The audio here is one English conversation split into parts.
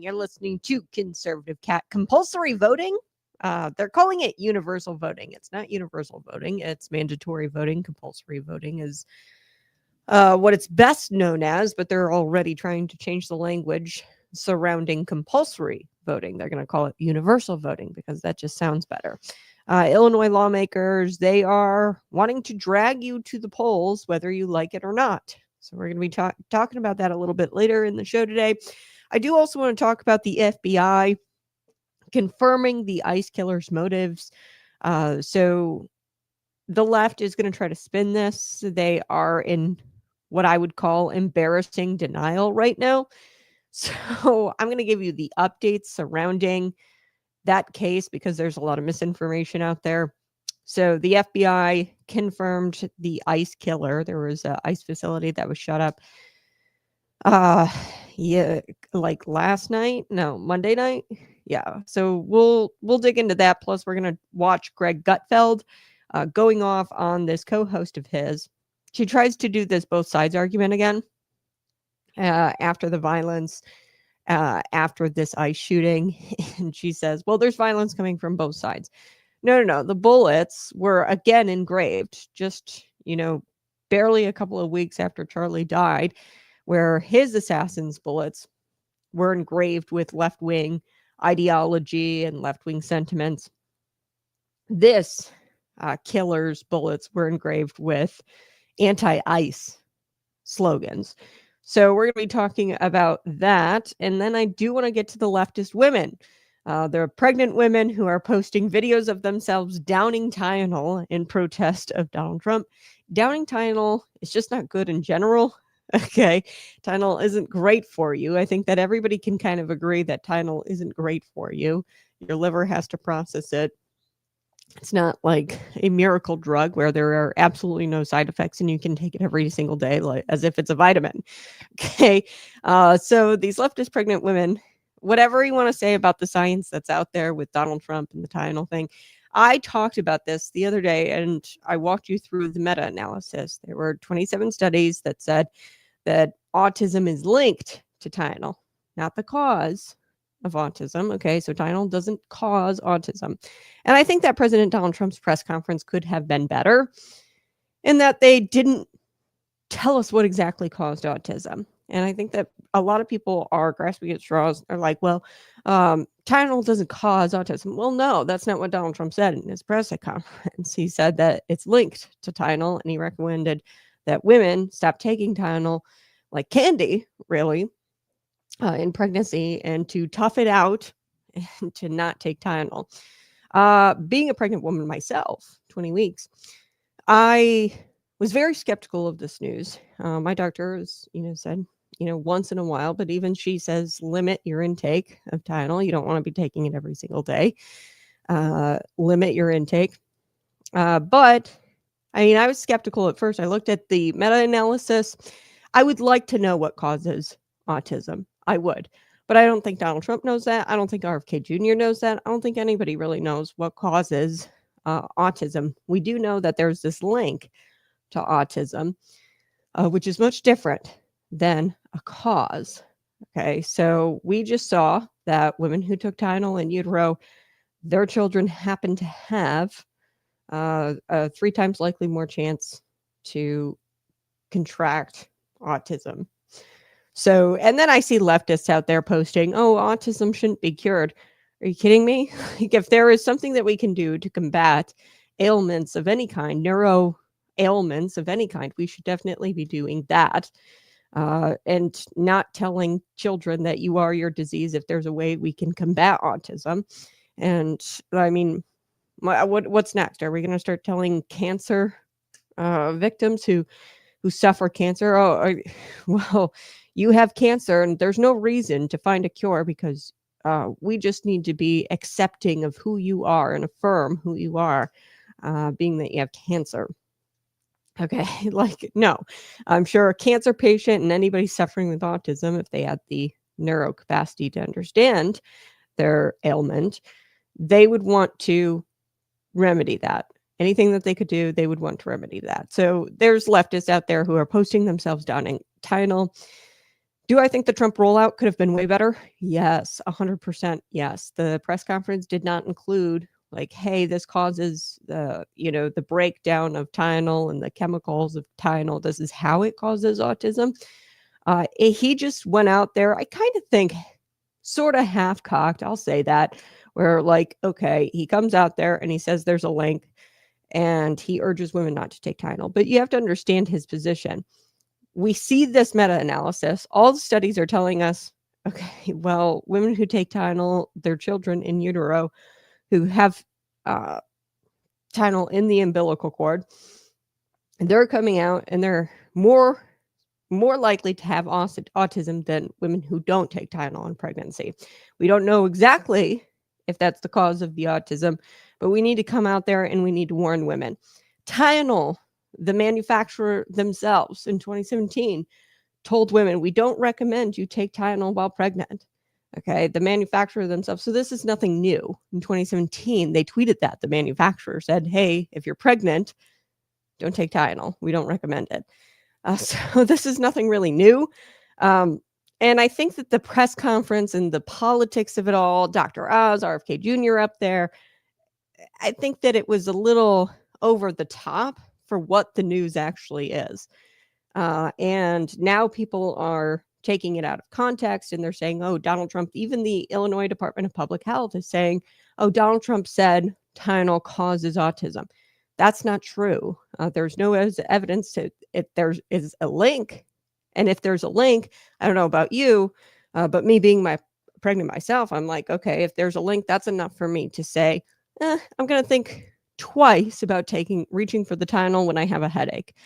You're listening to Conservative Cat. Compulsory voting. They're calling it universal voting. It's not universal voting. It's mandatory voting. Compulsory voting is what it's best known as, but they're already trying to change the language surrounding compulsory voting. They're going to call it universal voting because that just sounds better. Illinois lawmakers, they are wanting to drag you to the polls, whether you like it or not. So we're going to be talking about that a little bit later in the show today. I do also want to talk about the FBI confirming the ICE killer's motives. So the left is going to try to spin this. They are in what I would call embarrassing denial right now. So I'm going to give you the updates surrounding that case because there's a lot of misinformation out there. So the FBI confirmed the ICE killer. There was an ICE facility that was shut up. Like last night? No, Monday night. Yeah. So we'll dig into that. Plus, we're gonna watch Greg Gutfeld going off on this co-host of his. She tries to do this both sides argument again after the violence. After this ICE shooting, and she says, well, there's violence coming from both sides. No. The bullets were again engraved just, barely a couple of weeks after Charlie died, where his assassin's bullets were engraved with left-wing ideology and left-wing sentiments. This killer's bullets were engraved with anti-ICE slogans. So we're going to be talking about that. And then I do want to get to the leftist women. There are pregnant women who are posting videos of themselves downing Tylenol in protest of Donald Trump. Downing Tylenol is just not good in general. Okay. Tylenol isn't great for you. I think that everybody can kind of agree that Tylenol isn't great for you. Your liver has to process it. It's not like a miracle drug where there are absolutely no side effects and you can take it every single day, like as if it's a vitamin. Okay. So these leftist pregnant women, whatever you want to say about the science that's out there with Donald Trump and the Tylenol thing, I talked about this the other day and I walked you through the meta-analysis. There were 27 studies that said that autism is linked to Tylenol, not the cause of autism. Okay, so Tylenol doesn't cause autism. And I think that President Donald Trump's press conference could have been better in that they didn't tell us what exactly caused autism. And I think that a lot of people are grasping at straws. Are like, well, Tylenol doesn't cause autism. Well, no, that's not what Donald Trump said in his press conference. He said that it's linked to Tylenol, and he recommended that women stop taking Tylenol like candy, really, in pregnancy, and to tough it out and to not take Tylenol. Being a pregnant woman myself, 20 weeks, I was very skeptical of this news. My doctor has, said, once in a while, but even she says limit your intake of Tylenol. You don't want to be taking it every single day. Limit your intake. But I was skeptical at first. I looked at the meta-analysis. I would like to know what causes autism. I would. But I don't think Donald Trump knows that. I don't think RFK Jr. knows that. I don't think anybody really knows what causes autism. We do know that there's this link to autism, which is much different than a cause. Okay, so we just saw that women who took Tylenol in utero, their children happen to have a 3 times likely more chance to contract autism. So, and then I see leftists out there posting, oh, autism shouldn't be cured. Are you kidding me? Like, if there is something that we can do to combat ailments of any kind, neuro ailments of any kind, we should definitely be doing that. And not telling children that you are your disease if there's a way we can combat autism. And I mean, what's next? Are we going to start telling cancer victims who suffer cancer, oh, well, you have cancer and there's no reason to find a cure because we just need to be accepting of who you are and affirm who you are, being that you have cancer. Okay, like, no, I'm sure a cancer patient and anybody suffering with autism, if they had the neuro capacity to understand their ailment, they would want to remedy that. Anything that they could do, they would want to remedy that. So there's leftists out there who are posting themselves down in Tylenol. Do I think the Trump rollout could have been way better? Yes, 100% yes. The press conference did not include like, hey, this causes the breakdown of Tylenol and the chemicals of Tylenol. This is how it causes autism. He just went out there, I kind of think, sort of half-cocked, I'll say that, where like, okay, he comes out there and he says there's a link and he urges women not to take Tylenol. But you have to understand his position. We see this meta-analysis. All the studies are telling us, okay, well, women who take Tylenol, their children in utero who have uh, Tylenol in the umbilical cord, they're coming out and they're more likely to have autism than women who don't take Tylenol in pregnancy. We don't know exactly if that's the cause of the autism, but we need to come out there and we need to warn women. Tylenol, the manufacturer themselves in 2017 told women, we don't recommend you take Tylenol while pregnant. Okay, the manufacturer themselves. So this is nothing new. In 2017, they tweeted that. The manufacturer said, hey, if you're pregnant, don't take Tylenol. We don't recommend it. So this is nothing really new. And I think that the press conference and the politics of it all, Dr. Oz, RFK Jr. up there, I think that it was a little over the top for what the news actually is. And now people are taking it out of context and they're saying, oh, Donald Trump, even the Illinois Department of Public Health is saying, oh, Donald Trump said Tylenol causes autism. That's not true. There's no evidence to if there is a link. And if there's a link, I don't know about you, but me being pregnant myself, I'm like, okay, if there's a link, that's enough for me to say, I'm going to think twice about reaching for the Tylenol when I have a headache.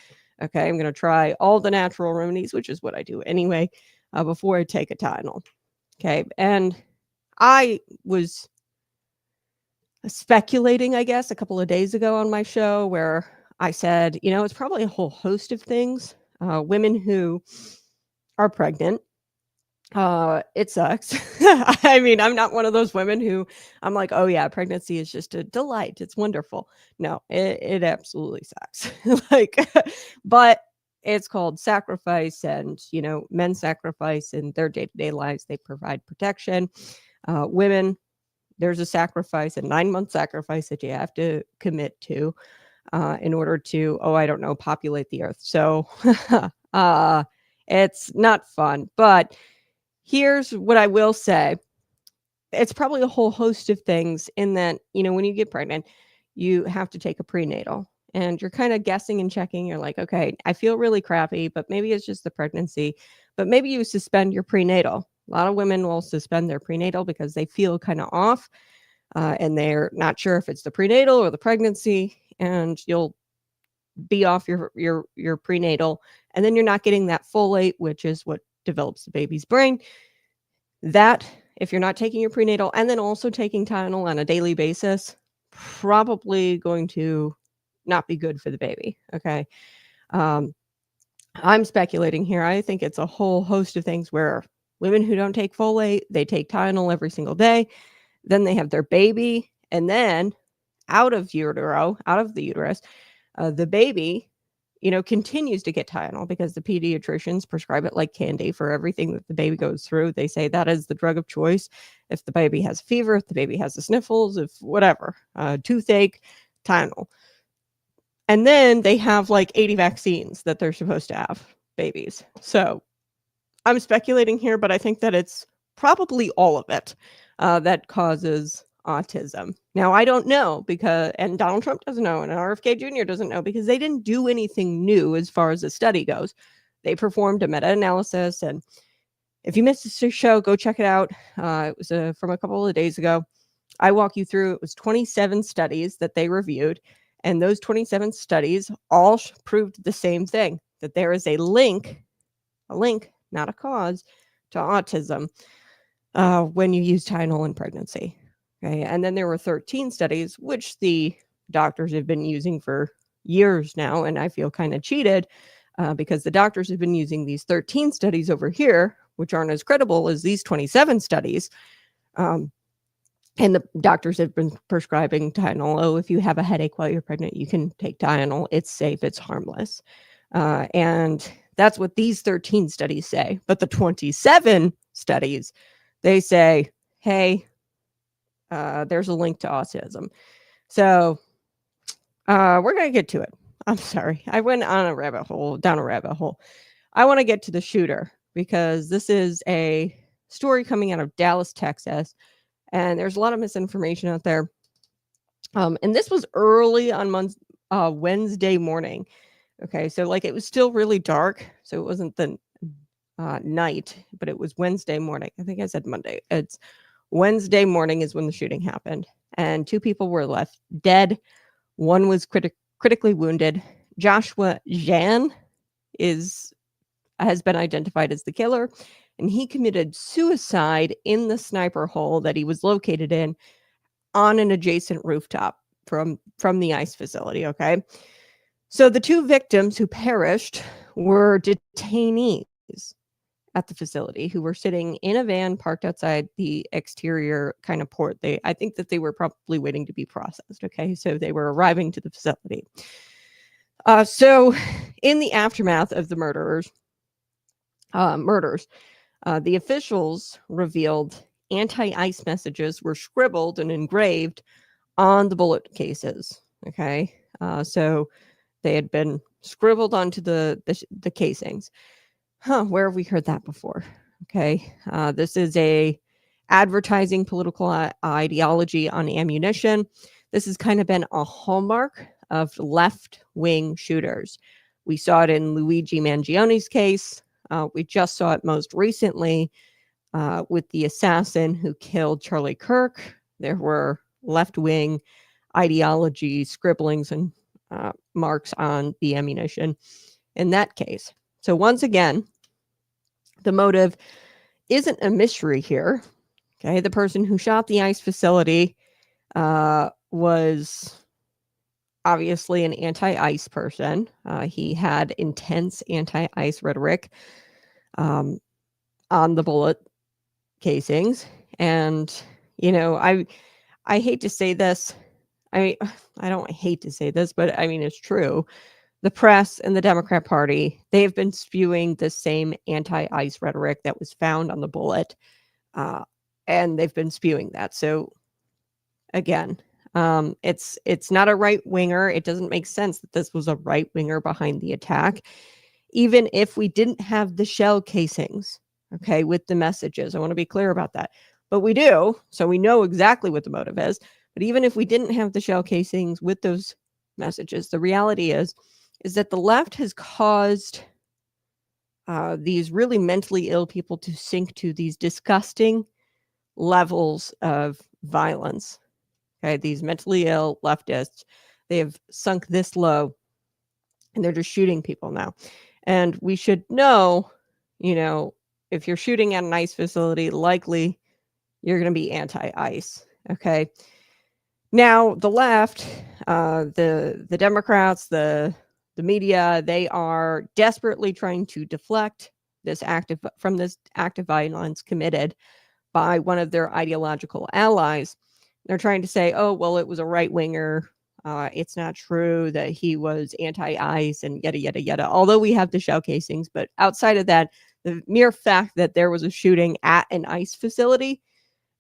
Okay, I'm going to try all the natural remedies, which is what I do anyway, before I take a Tylenol. Okay, and I was speculating, I guess, a couple of days ago on my show where I said, it's probably a whole host of things. Women who are pregnant, it sucks. I mean, I'm not one of those women who I'm like, oh yeah, pregnancy is just a delight. It's wonderful. No, it absolutely sucks. But it's called sacrifice, and men sacrifice in their day-to-day lives. They provide protection. Women, there's a sacrifice, a 9-month sacrifice that you have to commit to in order to, populate the earth. So it's not fun, but here's what I will say. It's probably a whole host of things in that, when you get pregnant, you have to take a prenatal and you're kind of guessing and checking. You're like, okay, I feel really crappy, but maybe it's just the pregnancy, but maybe you suspend your prenatal. A lot of women will suspend their prenatal because they feel kind of off and they're not sure if it's the prenatal or the pregnancy, and you'll be off your prenatal, and then you're not getting that folate, which is what develops the baby's brain. That, if you're not taking your prenatal and then also taking Tylenol on a daily basis, probably going to not be good for the baby. Okay. I'm speculating here. I think it's a whole host of things where women who don't take folate, they take Tylenol every single day, then they have their baby, and then out of the uterus, the baby, continues to get Tylenol because the pediatricians prescribe it like candy for everything that the baby goes through. They say that is the drug of choice. If the baby has fever, if the baby has the sniffles, if whatever, toothache, Tylenol. And then they have like 80 vaccines that they're supposed to have, babies. So I'm speculating here, but I think that it's probably all of it that causes autism. Now, I don't know and Donald Trump doesn't know, and RFK Jr. doesn't know, because they didn't do anything new as far as the study goes. They performed a meta-analysis, and if you missed the show, go check it out. It was from a couple of days ago. I walk you through, it was 27 studies that they reviewed, and those 27 studies all proved the same thing, that there is a link, not a cause, to autism when you use Tylenol in pregnancy. Okay, and then there were 13 studies, which the doctors have been using for years now, and I feel kind of cheated because the doctors have been using these 13 studies over here, which aren't as credible as these 27 studies. And the doctors have been prescribing Tylenol. Oh, if you have a headache while you're pregnant, you can take Tylenol. It's safe. It's harmless. And That's what these 13 studies say. But the 27 studies, they say, hey, there's a link to autism. So we're going to get to it. I'm sorry. I went down a rabbit hole. I want to get to the shooter because this is a story coming out of Dallas, Texas. And there's a lot of misinformation out there. And this was early on Wednesday morning. Okay, so like it was still really dark. So it wasn't the night, but it was Wednesday morning. I think I said Monday. It's Wednesday morning is when the shooting happened. And 2 people were left dead. One was critically wounded. Joshua Jan has been identified as the killer, and he committed suicide in the sniper hole that he was located in on an adjacent rooftop from the ICE facility. Okay, so the 2 victims who perished were detainees at the facility who were sitting in a van parked outside the exterior kind of port. I think that they were probably waiting to be processed. Okay, so they were arriving to the facility. So in the aftermath of the murders, the officials revealed anti-ICE messages were scribbled and engraved on the bullet cases. Okay, so they had been scribbled onto the casings. Where have we heard that before? Okay, this is a advertising political ideology on ammunition. This has kind of been a hallmark of left-wing shooters. We saw it in Luigi Mangione's case. We just saw it most recently with the assassin who killed Charlie Kirk. There were left-wing ideology scribblings and marks on the ammunition in that case. So once again, the motive isn't a mystery here. Okay, the person who shot the ICE facility was obviously an anti-ICE person. He had intense anti-ICE rhetoric on the bullet casings. And, you know, I hate to say this. I don't hate to say this, but I mean, it's true. The press and the Democrat Party, they have been spewing the same anti-ICE rhetoric that was found on the bullet. And they've been spewing that. So again, it's not a right winger. It doesn't make sense that this was a right winger behind the attack, even if we didn't have the shell casings, okay, with the messages. I want to be clear about that. But we do, so we know exactly what the motive is. But even if we didn't have the shell casings with those messages, the reality is that the left has caused these really mentally ill people to sink to these disgusting levels of violence. Okay, these mentally ill leftists, they have sunk this low and they're just shooting people now. And we should know, you know, if you're shooting at an ICE facility, likely you're going to be anti-ICE. Okay. Now, the left, the Democrats, the media, they are desperately trying to deflect this act of violence committed by one of their ideological allies. They're trying to say, oh, well, it was a right winger. It's not true that he was anti-ICE and yada, yada, yada. Although we have the shell casings, but outside of that, the mere fact that there was a shooting at an ICE facility,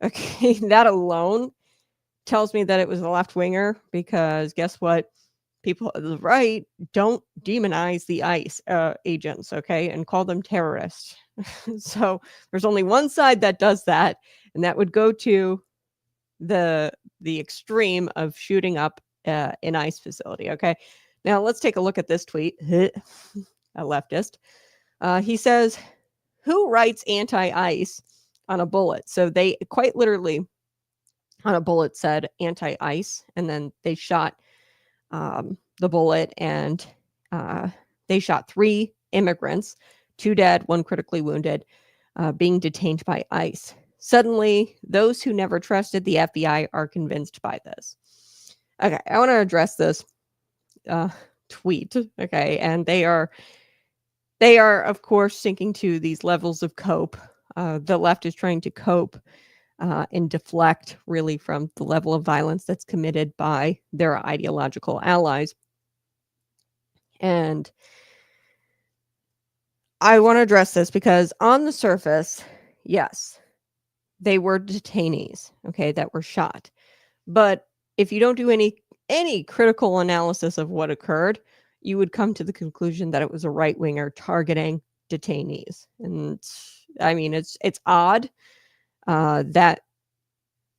okay, that alone tells me that it was a left winger, because guess what? People on the right don't demonize the ICE agents, okay, and call them terrorists. So there's only one side that does that, and that would go to the extreme of shooting up an ICE facility. Okay, now let's take a look at this tweet. A leftist. He says, "Who writes anti-ICE on a bullet?" So they quite literally on a bullet said anti-ICE, and then they shot the bullet, and they shot 3 immigrants, 2 dead, 1 critically wounded, being detained by ICE. Suddenly, those who never trusted the FBI are convinced by this. Okay, I want to address this tweet. Okay, and they are, of course, sinking to these levels of cope. The left is trying to cope and deflect really from the level of violence that's committed by their ideological allies. And I want to address this because on the surface, yes, they were detainees, okay, that were shot. But if you don't do any critical analysis of what occurred, you would come to the conclusion that it was a right winger targeting detainees. And I mean, it's odd that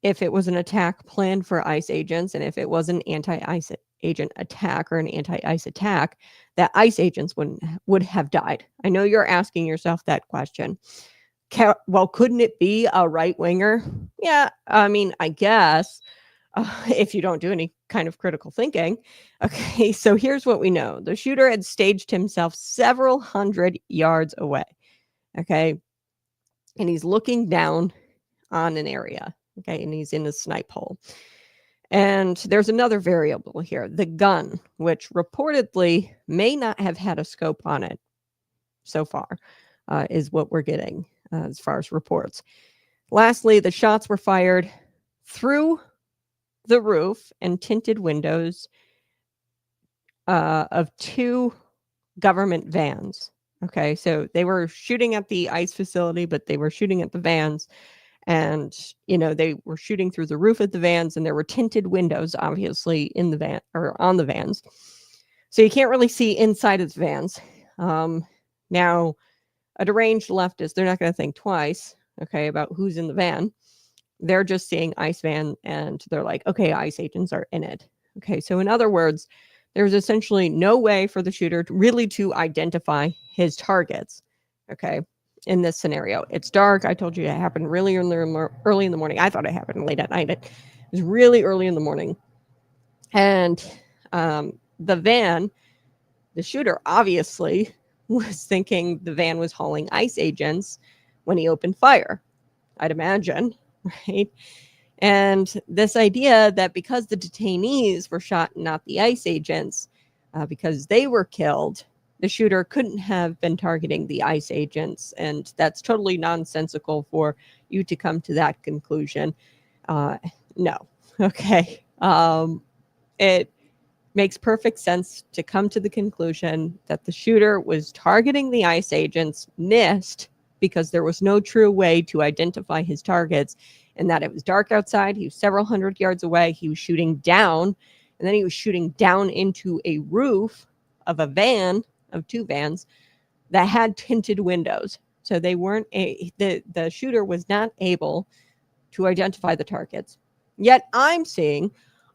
if it was an attack planned for ICE agents, and if it was an anti-ICE agent attack or an anti-ICE attack, that ICE agents would have died. I know you're asking yourself that question. Well, couldn't it be a right winger? Yeah, I mean, I guess if you don't do any kind of critical thinking. Okay, so here's what we know: the shooter had staged himself several hundred yards away. Okay, and he's looking down on an area. Okay, and he's in a snipe hole. And there's another variable here: the gun, which reportedly may not have had a scope on it so far, is what we're getting as far as reports. Lastly, the shots were fired through the roof and tinted windows of two government vans. Okay, so they were shooting at the ICE facility, but they were shooting at the vans. And, they were shooting through the roof of the vans, and there were tinted windows, obviously, in the van or on the vans. So you can't really see inside of the vans. Now, a deranged leftist, they're not going to think twice, okay, about who's in the van. They're just seeing ICE van, and they're like, okay, ICE agents are in it. Okay, so in other words, there's essentially no way for the shooter to identify his targets. Okay, in this scenario, it's dark. I told you it happened really early in the morning. I thought it happened late at night. It was really early in the morning, and the van, the shooter obviously was thinking the van was hauling ICE agents when he opened fire, I'd imagine, right? And this idea that because the detainees were shot, not the ICE agents, because they were killed, the shooter couldn't have been targeting the ICE agents. And that's totally nonsensical for you to come to that conclusion. No. Okay. It makes perfect sense to come to the conclusion that the shooter was targeting the ICE agents, missed because there was no true way to identify his targets, and that it was dark outside. He was several hundred yards away. He was shooting down, and then he was shooting down into a roof of a van, of two vans, that had tinted windows. So they weren't the shooter was not able to identify the targets. Yet I'm seeing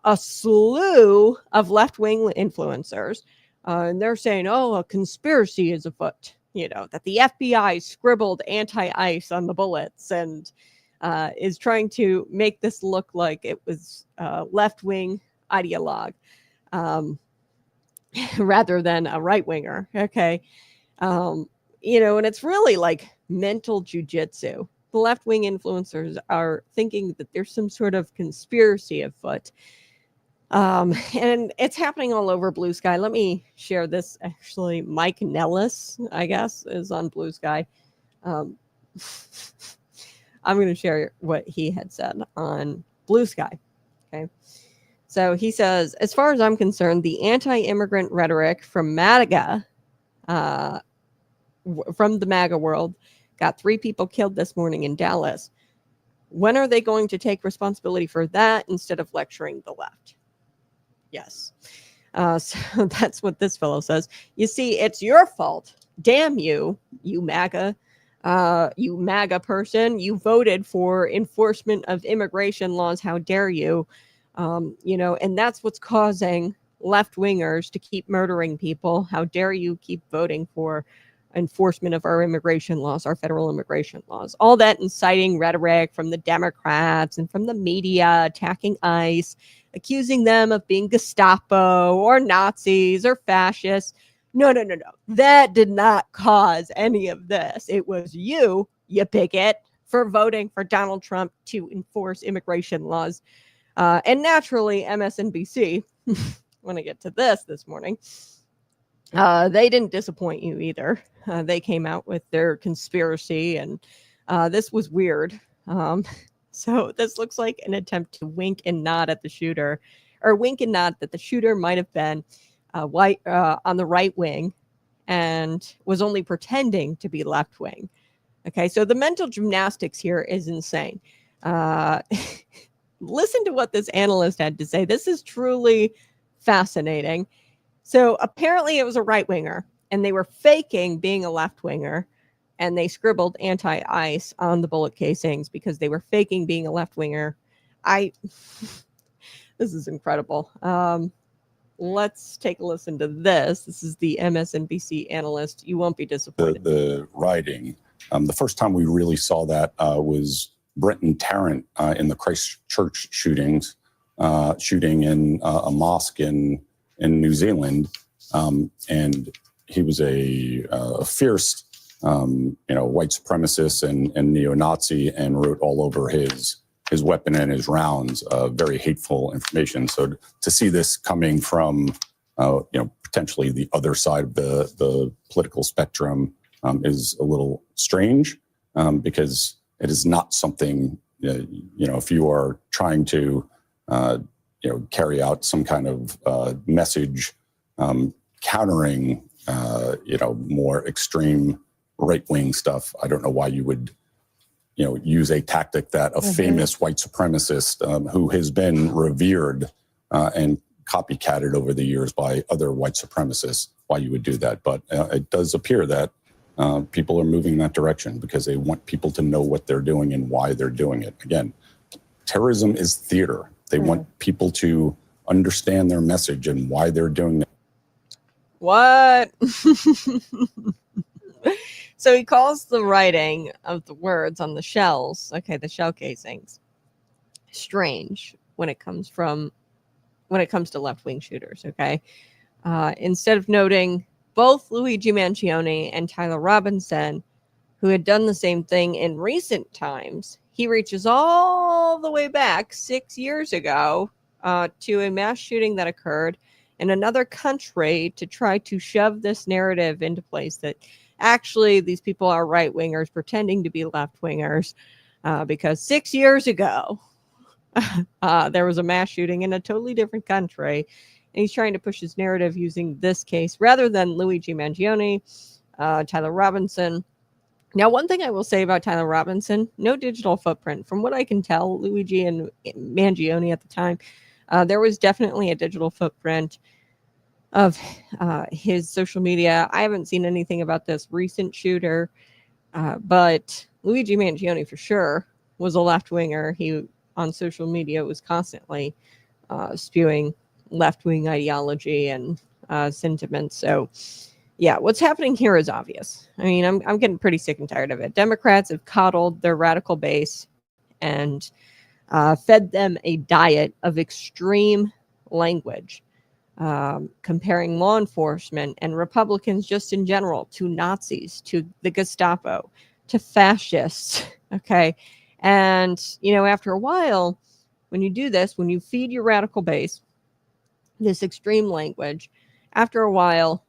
a slew of left-wing influencers, and they're saying, oh, a conspiracy is afoot, that the FBI scribbled anti-ICE on the bullets and is trying to make this look like it was left-wing ideologue rather than a right-winger, okay? And it's really like mental jujitsu. The left-wing influencers are thinking that there's some sort of conspiracy afoot. And it's happening all over Blue Sky. Let me share this. Actually, Mike Nellis, I guess, is on Blue Sky. I'm going to share what he had said on Blue Sky. Okay. So he says, as far as I'm concerned, the anti-immigrant rhetoric from MAGA, from the MAGA world, got 3 people killed this morning in Dallas. When are they going to take responsibility for that instead of lecturing the left? Yes. So that's what this fellow says. You see, it's your fault. Damn you, you MAGA person. You voted for enforcement of immigration laws. How dare you? And that's what's causing left-wingers to keep murdering people. How dare you keep voting for enforcement of our immigration laws, our federal immigration laws? All that inciting rhetoric from the Democrats and from the media attacking ICE, accusing them of being Gestapo or Nazis or fascists. No. That did not cause any of this. It was you bigot, for voting for Donald Trump to enforce immigration laws. And naturally, MSNBC, when I get to this morning, they didn't disappoint you either. They came out with their conspiracy, and this was weird. So this looks like an attempt to wink and nod at the shooter, or wink and nod that the shooter might have been white on the right wing, and was only pretending to be left wing. Okay, so the mental gymnastics here is insane. Listen to what this analyst had to say. This is truly fascinating. So apparently it was a right winger, and they were faking being a left winger, and they scribbled anti-ICE on the bullet casings because they were faking being a left winger. This is incredible. Let's take a listen to this. This is the MSNBC analyst. You won't be disappointed. The rioting. The first time we really saw that was Brenton Tarrant in the Christchurch shooting in a mosque in New Zealand, and he was a fierce, white supremacist and neo-Nazi, and wrote all over his weapon and his rounds very hateful information. So to see this coming from potentially the other side of the political spectrum is a little strange, because it is not something, if you are trying to, carry out some kind of message countering, more extreme right-wing stuff. I don't know why you would, use a tactic that a famous white supremacist who has been revered and copycatted over the years by other white supremacists, why you would do that. But it does appear that people are moving in that direction because they want people to know what they're doing and why they're doing it. Again, terrorism is theater. They want people to understand their message and why they're doing it. What? So he calls the writing of the words on the shells, the shell casings, strange when it comes to left-wing shooters, okay? Instead of noting both Luigi Mangione and Tyler Robinson, who had done the same thing in recent times, he reaches all the way back 6 years ago to a mass shooting that occurred in another country to try to shove this narrative into place that actually these people are right-wingers pretending to be left-wingers, because 6 years ago there was a mass shooting in a totally different country, and he's trying to push his narrative using this case rather than Luigi Mangione, Tyler Robinson. Now, one thing I will say about Tyler Robinson, no digital footprint. From what I can tell, Luigi and Mangione at the time, there was definitely a digital footprint of his social media. I haven't seen anything about this recent shooter, but Luigi Mangione for sure was a left-winger. He, on social media, was constantly spewing left-wing ideology and sentiments. So, yeah, what's happening here is obvious. I mean, I'm getting pretty sick and tired of it. Democrats have coddled their radical base and fed them a diet of extreme language, comparing law enforcement and Republicans just in general to Nazis, to the Gestapo, to fascists, okay? And, after a while, when you do this, when you feed your radical base this extreme language, after a while,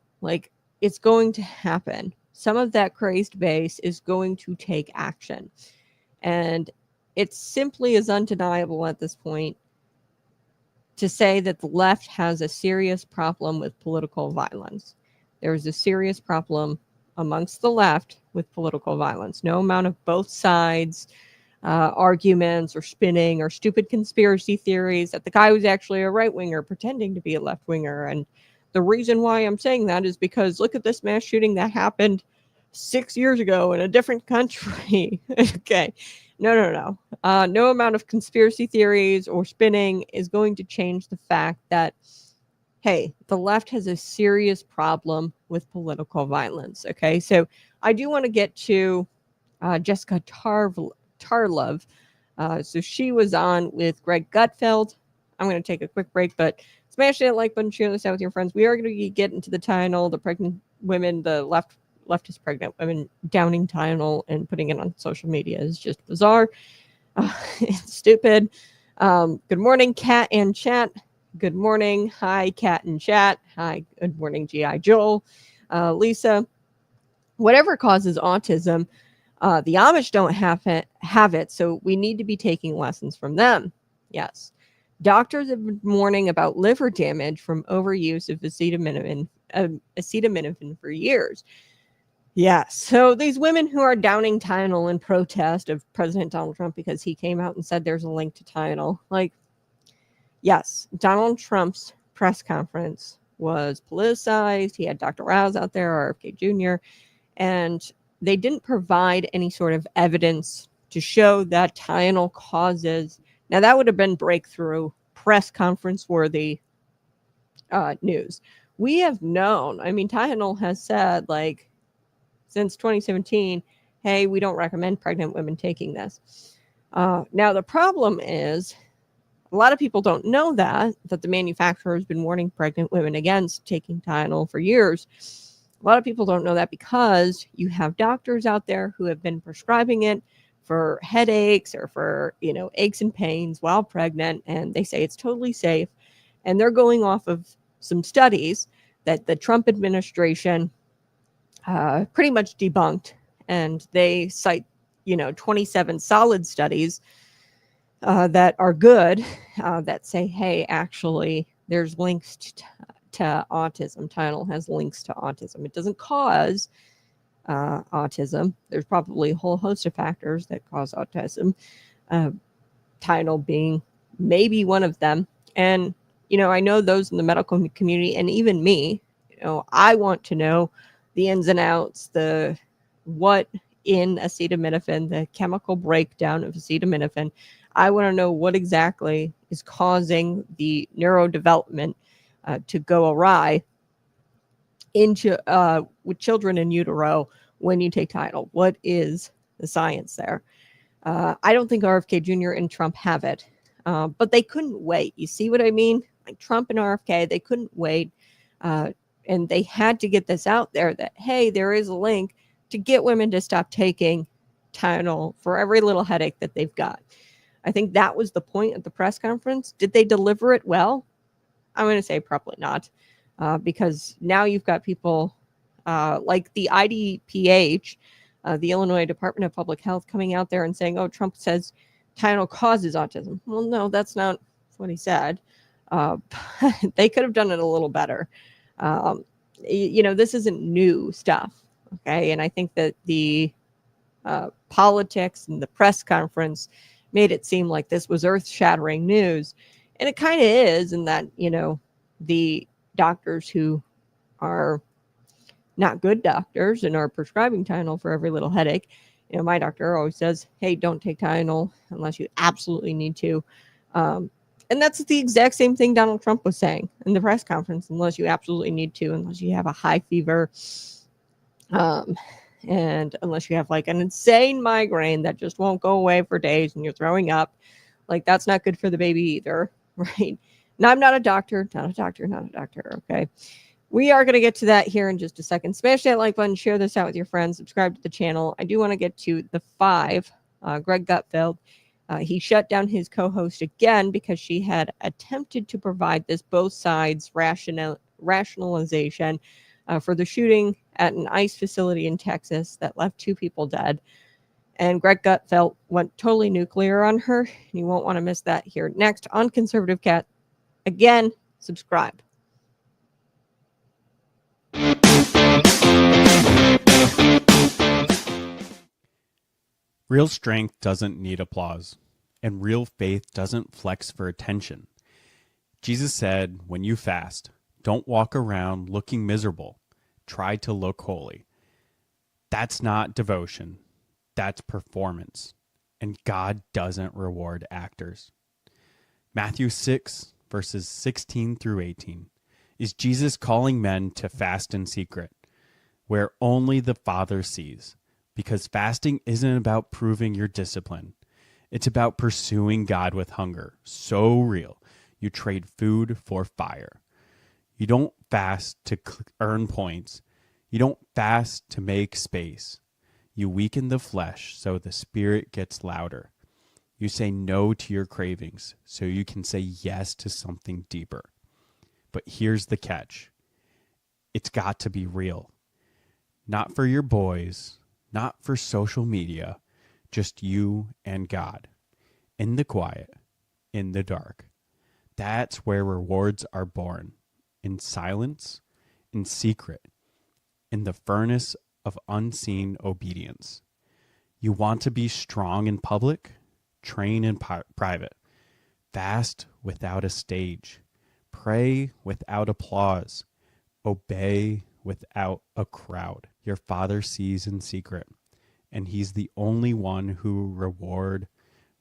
it's going to happen. Some of that crazed base is going to take action. And it simply is undeniable at this point to say that the left has a serious problem with political violence. There is a serious problem amongst the left with political violence. No amount of both sides arguments or spinning or stupid conspiracy theories that the guy was actually a right-winger pretending to be a left-winger. And the reason why I'm saying that is because look at this mass shooting that happened 6 years ago in a different country. Okay. No. No amount of conspiracy theories or spinning is going to change the fact that, hey, the left has a serious problem with political violence. Okay. So I do want to get to Jessica Tarlov. So she was on with Greg Gutfeld. I'm going to take a quick break, but smash that like button, share this out with your friends. We are going to get into the Tylenol, the pregnant women, the leftist pregnant women downing Tylenol and putting it on social media is just bizarre. It's stupid. Good morning, Kat and chat. Good morning. Hi, Kat and chat. Hi. Good morning, G.I. Joel. Lisa. Whatever causes autism, the Amish don't have it, so we need to be taking lessons from them. Yes. Doctors have been warning about liver damage from overuse of acetaminophen acetaminophen for years. Yeah. So these women who are downing Tylenol in protest of President Donald Trump because he came out and said there's a link to Tylenol. Like, yes, Donald Trump's press conference was politicized. He had Dr. Rouse out there, RFK Jr., and they didn't provide any sort of evidence to show that Tylenol causes. Now, that would have been breakthrough press conference worthy news. We have known, I mean, Tylenol has said, like, since 2017, hey, we don't recommend pregnant women taking this. Now, the problem is a lot of people don't know that the manufacturer has been warning pregnant women against taking Tylenol for years. A lot of people don't know that because you have doctors out there who have been prescribing it for headaches or for, aches and pains while pregnant, and they say it's totally safe. And they're going off of some studies that the Trump administration pretty much debunked, and they cite 27 solid studies that are good that say, hey, actually there's links to autism. Tylenol has links to autism. It doesn't cause autism. There's probably a whole host of factors that cause autism, Tylenol being maybe one of them. And I know those in the medical community, and even me, I want to know the ins and outs, the what in acetaminophen, the chemical breakdown of acetaminophen. I want to know what exactly is causing the neurodevelopment to go awry into with children in utero when you take Tylenol. What is the science there? I don't think RFK Jr. and Trump have it, but they couldn't wait. You see what I mean? Like Trump and RFK, they couldn't wait. And they had to get this out there that, hey, there is a link to get women to stop taking Tylenol for every little headache that they've got. I think that was the point of the press conference. Did they deliver it well? I'm going to say probably not, because now you've got people like the IDPH, the Illinois Department of Public Health, coming out there and saying, oh, Trump says Tylenol causes autism. Well, no, that's not what he said. They could have done it a little better. This isn't new stuff. Okay. And I think that the politics and the press conference made it seem like this was earth-shattering news. And it kind of is, in that, the doctors who are not good doctors and are prescribing Tylenol for every little headache. My doctor always says, hey, don't take Tylenol unless you absolutely need to. And that's the exact same thing Donald Trump was saying in the press conference, unless you absolutely need to, unless you have a high fever, and unless you have like an insane migraine that just won't go away for days and you're throwing up. Like, that's not good for the baby either, right? Now, I'm not a doctor, okay? We are going to get to that here in just a second. Smash that like button, share this out with your friends, subscribe to the channel. I do want to get to the 5, Greg Gutfeld. He shut down his co-host again because she had attempted to provide this both sides rationalization for the shooting at an ICE facility in Texas that left 2 people dead. And Greg Gutfeld went totally nuclear on her. And you won't want to miss that here next on Conservative Cat. Again, subscribe. Real strength doesn't need applause, and real faith doesn't flex for attention. Jesus said, when you fast, don't walk around looking miserable. Try to look holy. That's not devotion. That's performance. And God doesn't reward actors. Matthew 6, verses 16 through 18, is Jesus calling men to fast in secret, where only the Father sees. Because fasting isn't about proving your discipline. It's about pursuing God with hunger, so real, you trade food for fire. You don't fast to earn points. You don't fast to make space. You weaken the flesh so the spirit gets louder. You say no to your cravings so you can say yes to something deeper. But here's the catch. It's got to be real. Not for your boys, not for social media, just you and God. In the quiet, in the dark. That's where rewards are born. In silence, in secret, in the furnace of unseen obedience. You want to be strong in public? Train in private. Fast without a stage. Pray without applause. Obey without a crowd. Your Father sees in secret, and he's the only one who reward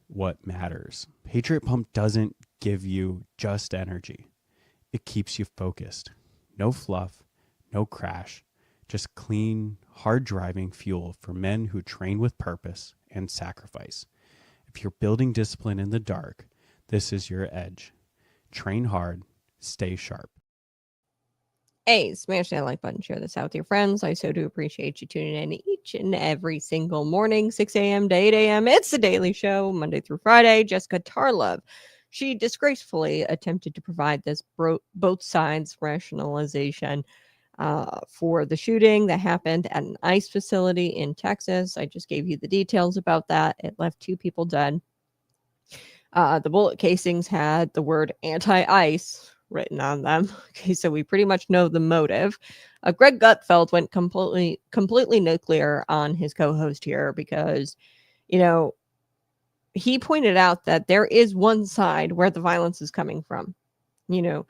what matters. Patriot Pump doesn't give you just energy. It keeps you focused. No fluff, no crash, just clean, hard-driving fuel for men who train with purpose and sacrifice. If you're building discipline in the dark, this is your edge. Train hard, stay sharp. Hey, smash that like button, share this out with your friends. I so do appreciate you tuning in each and every single morning, 6 a.m. to 8 a.m. It's the Daily Show, Monday through Friday. Jessica Tarlov, she disgracefully attempted to provide this both sides rationalization for the shooting that happened at an ICE facility in Texas. I just gave you the details about that. It left 2 people dead. The bullet casings had the word anti-ICE written on them. Okay, so we pretty much know the motive. Greg Gutfeld went completely nuclear on his co-host here because, you know, he pointed out that there is one side where the violence is coming from. You know,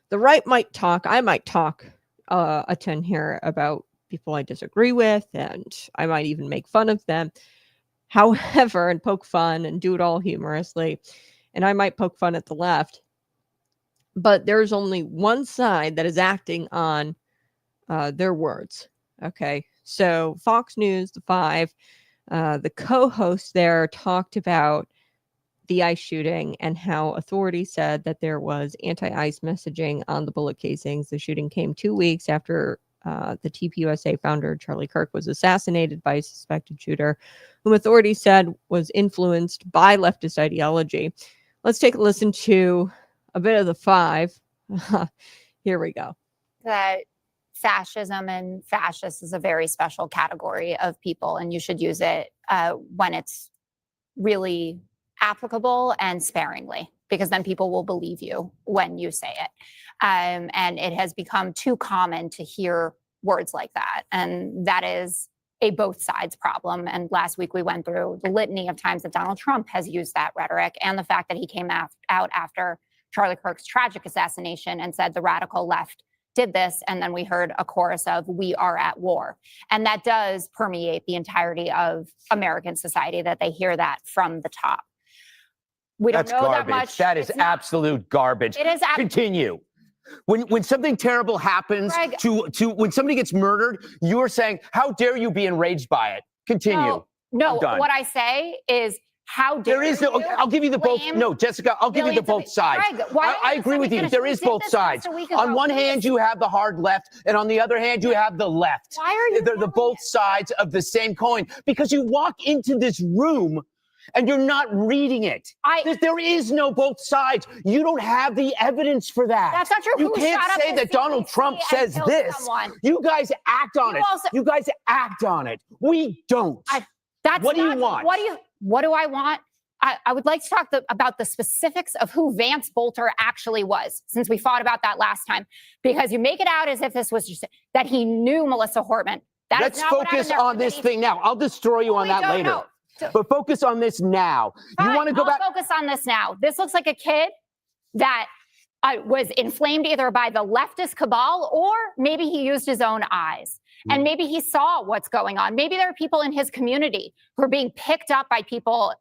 the right might talk, I might talk a ton here about people I disagree with, and I might even make fun of them. However, and poke fun and do it all humorously, and I might poke fun at the left. But there's only one side that is acting on their words. Okay, so Fox News, the 5, the co-host there talked about the ICE shooting and how authorities said that there was anti-ICE messaging on the bullet casings. The shooting came 2 weeks after the TPUSA founder Charlie Kirk was assassinated by a suspected shooter, whom authorities said was influenced by leftist ideology. Let's take a listen to a bit of the 5. Here we go. That fascism and fascists is a very special category of people, and you should use it when it's really applicable and sparingly, because then people will believe you when you say it. And it has become too common to hear words like that. And that is a both sides problem. And last week we went through the litany of times that Donald Trump has used that rhetoric, and the fact that he came out after Charlie Kirk's tragic assassination and said the radical left did this. And then we heard a chorus of "we are at war." And that does permeate the entirety of American society, that they hear that from the top. We don't know garbage. that much. That is absolute garbage. It is Continue. When something terrible happens, Greg, when somebody gets murdered, you are saying, how dare you be enraged by it? Continue. No, what I say is, how dare there is you? no, I'll give you the both. No, Jessica, I'll give you the both sides. Greg, I agree with you. There is both sides. On one hand, you have the hard left, and on the other hand, you have the left. Why are you? They're the both sides of the same coin, because you walk into this room and you're not reading it. There is no both sides. You don't have the evidence for that. That's not true. You can't say that Donald Trump says this. Someone. You guys act on it. You guys act on it. We don't. What do you want? What do I want? I would like to talk about the specifics of who Vance Bolter actually was, since we fought about that last time, because you make it out as if this was just that he knew Melissa Hortman. Let's focus on this thing now. I'll destroy you on that later. But focus on this now. Fine, you want to go back? Focus on this now. This looks like a kid that was inflamed either by the leftist cabal, or maybe he used his own eyes. And maybe he saw what's going on. Maybe there are people in his community who are being picked up by people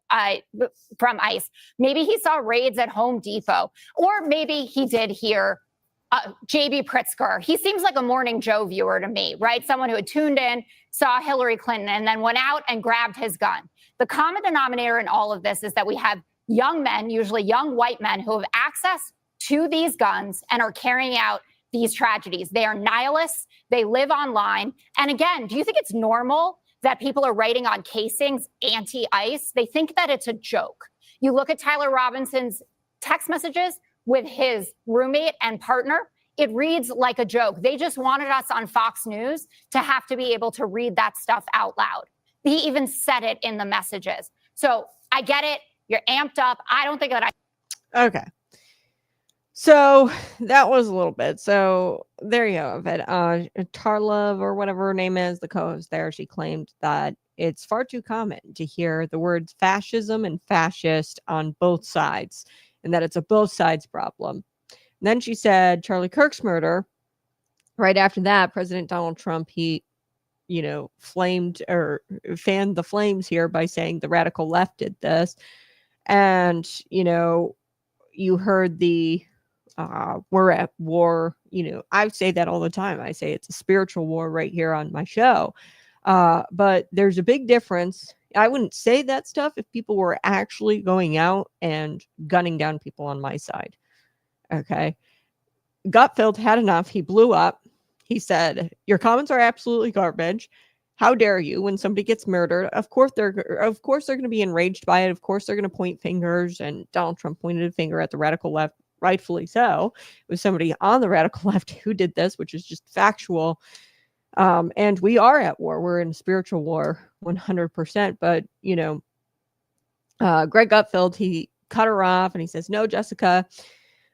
from ICE. Maybe he saw raids at Home Depot. Or maybe he did hear J.B. Pritzker. He seems like a Morning Joe viewer to me, right? Someone who had tuned in, saw Hillary Clinton, and then went out and grabbed his gun. The common denominator in all of this is that we have young men, usually young white men, who have access to these guns and are carrying out these tragedies. They are nihilists. They live online. And again, do you think it's normal that people are writing on casings anti-ICE? They think that it's a joke. You look at Tyler Robinson's text messages with his roommate and partner, it reads like a joke. They just wanted us on Fox News to have to be able to read that stuff out loud. He even said it in the messages. So I get it. You're amped up. I don't think that Okay. So that was a little bit. So there you have it. Tarlov, or whatever her name is, the co-host there, she claimed that it's far too common to hear the words fascism and fascist on both sides, and that it's a both sides problem. And then she said Charlie Kirk's murder. Right after that, President Donald Trump, he, flamed or fanned the flames here by saying the radical left did this. And, you heard the we're at war. I say that all the time. I say it's a spiritual war right here on my show. But there's a big difference. I wouldn't say that stuff if people were actually going out and gunning down people on my side. Okay. Gutfeld had enough. He blew up. He said, your comments are absolutely garbage. How dare you? When somebody gets murdered, of course they're going to be enraged by it. Of course they're going to point fingers, and Donald Trump pointed a finger at the radical left, rightfully so. It was somebody on the radical left who did this, which is just factual. And we are at war. We're in a spiritual war, 100%. But Greg Gutfeld, he cut her off, and he says, "No, Jessica.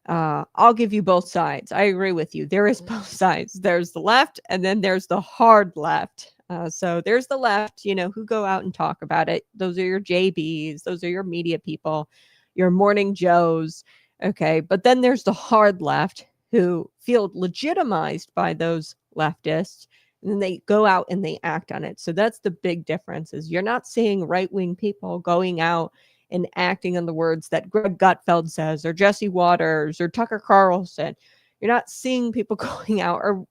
I'll give you both sides. I agree with you. There is both sides. There's the left, and then there's the hard left. So there's the left, who go out and talk about it. Those are your JBs. Those are your media people, your Morning Joes. Okay. But then there's the hard left who feel legitimized by those leftists, and then they go out and they act on it. So that's the big difference, is you're not seeing right-wing people going out and acting on the words that Greg Gutfeld says, or Jesse Waters, or Tucker Carlson. You're not seeing people going out, or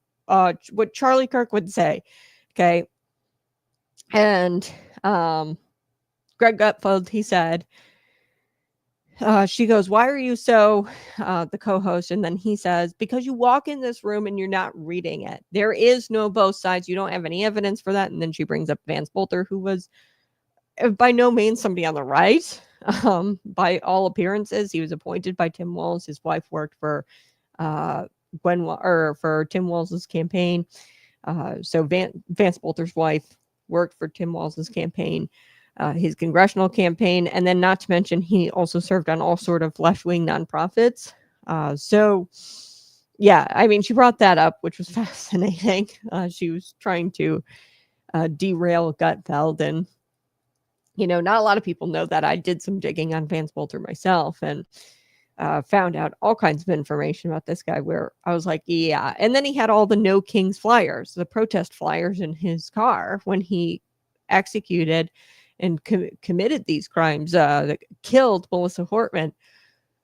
what Charlie Kirk would say. Okay. And Greg Gutfeld, he said, she goes, why are you so, the co-host? And then he says, because you walk in this room and you're not reading it. There is no both sides. You don't have any evidence for that. And then she brings up Vance Bolter, who was by no means somebody on the right. By all appearances, he was appointed by Tim Walz. His wife worked for for Tim Walz's campaign. So Vance Bolter's wife worked for Tim Walz's campaign, his congressional campaign, and then not to mention he also served on all sort of left-wing nonprofits. So yeah, I mean, she brought that up, which was fascinating. She was trying to derail Gutfeld, and not a lot of people know that I did some digging on Vance Bolter myself, and found out all kinds of information about this guy, where I was like, yeah. And then he had all the No Kings flyers, the protest flyers, in his car when he executed and committed these crimes that killed Melissa Hortman.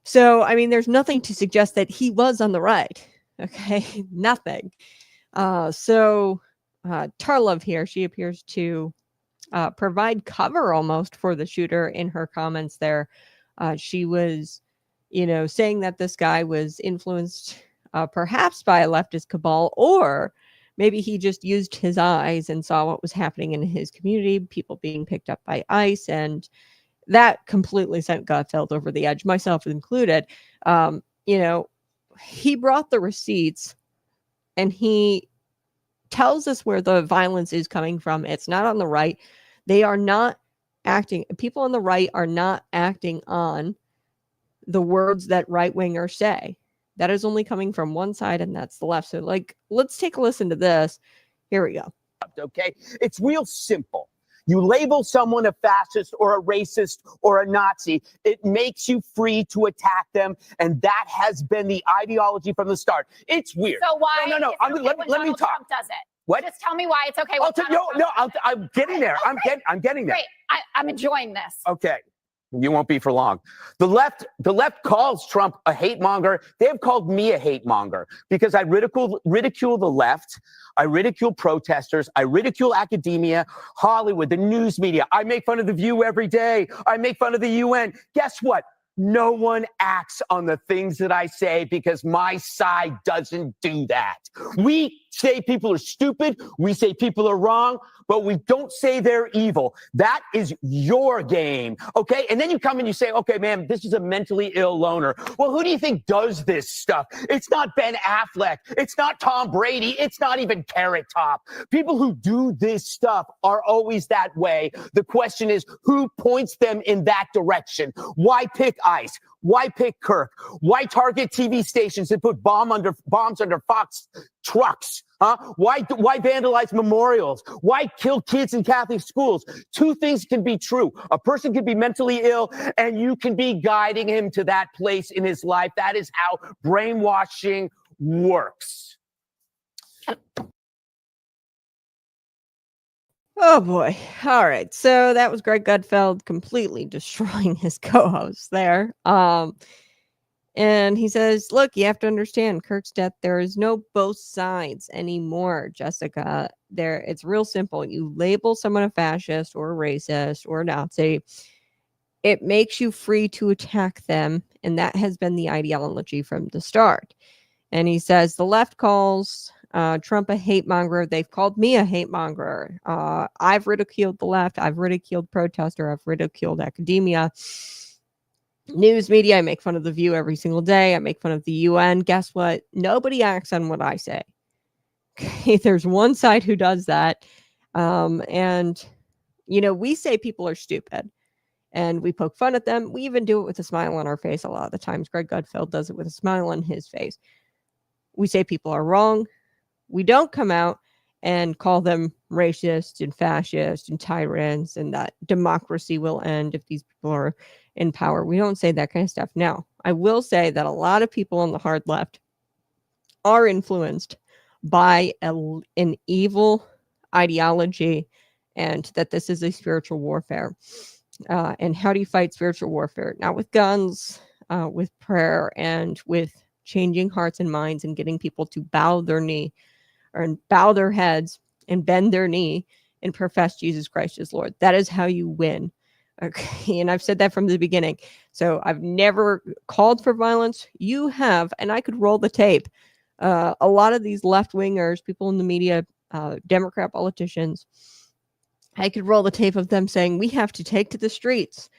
So, I mean, there's nothing to suggest that he was on the right. Okay, nothing. So Tarlov here, she appears to provide cover almost for the shooter in her comments there. She was saying that this guy was influenced perhaps by a leftist cabal, or maybe he just used his eyes and saw what was happening in his community, people being picked up by ICE. And that completely sent Gutfeld over the edge, myself included. He brought the receipts, and he tells us where the violence is coming from. It's not on the right. They are not acting. People on the right are not acting on the words that right-wingers say. That is only coming from one side, and that's the left. So, let's take a listen to this. Here we go. Okay, it's real simple. You label someone a fascist or a racist or a Nazi, it makes you free to attack them, and that has been the ideology from the start. It's weird. So why? No. Let me talk. Trump does it. What? Just tell me why it's okay. I'm getting there. I'm getting there. Great. I'm enjoying this. Okay. You won't be for long. The left calls Trump a hate monger. They have called me a hate monger because I ridicule the left. I ridicule protesters. I ridicule academia, Hollywood, the news media. I make fun of The View every day. I make fun of the UN. Guess what? No one acts on the things that I say because my side doesn't do that. We say people are stupid. We say people are wrong, but we don't say they're evil. That is your game, okay? And then you come and you say, okay, man, this is a mentally ill loner. Well, who do you think does this stuff? It's not Ben Affleck. It's not Tom Brady. It's not even Carrot Top. People who do this stuff are always that way. The question is, who points them in that direction? Why pick ICE? Why pick Kirk? Why target TV stations and put bombs under Fox trucks? Why vandalize memorials? Why kill kids in Catholic schools? Two things can be true. A person can be mentally ill, and you can be guiding him to that place in his life. That is how brainwashing works. Oh boy. All right. So that was Greg Gutfeld completely destroying his co-host there. And he says, look, you have to understand Kirk's death. There is no both sides anymore, Jessica. It's real simple. You label someone a fascist or a racist or a Nazi, it makes you free to attack them. And that has been the ideology from the start. And he says the left calls Trump a hate monger. They've called me a hate monger. I've ridiculed the left. I've ridiculed protester. I've ridiculed academia. News media. I make fun of The View every single day. I make fun of the UN. Guess what? Nobody acts on what I say. Okay, there's one side who does that. And, we say people are stupid and we poke fun at them. We even do it with a smile on our face a lot of the times. Greg Gutfeld does it with a smile on his face. We say people are wrong. We don't come out and call them racist and fascist and tyrants and that democracy will end if these people are in power. We don't say that kind of stuff. Now, I will say that a lot of people on the hard left are influenced by an evil ideology and that this is a spiritual warfare. And how do you fight spiritual warfare? Not with guns, with prayer and with changing hearts and minds and getting people to bow their knee or bow their heads and bend their knee and profess Jesus Christ as Lord. That is how you win. Okay. And I've said that from the beginning. So I've never called for violence. You have, and I could roll the tape. A lot of these left-wingers, people in the media, Democrat politicians, I could roll the tape of them saying we have to take to the streets,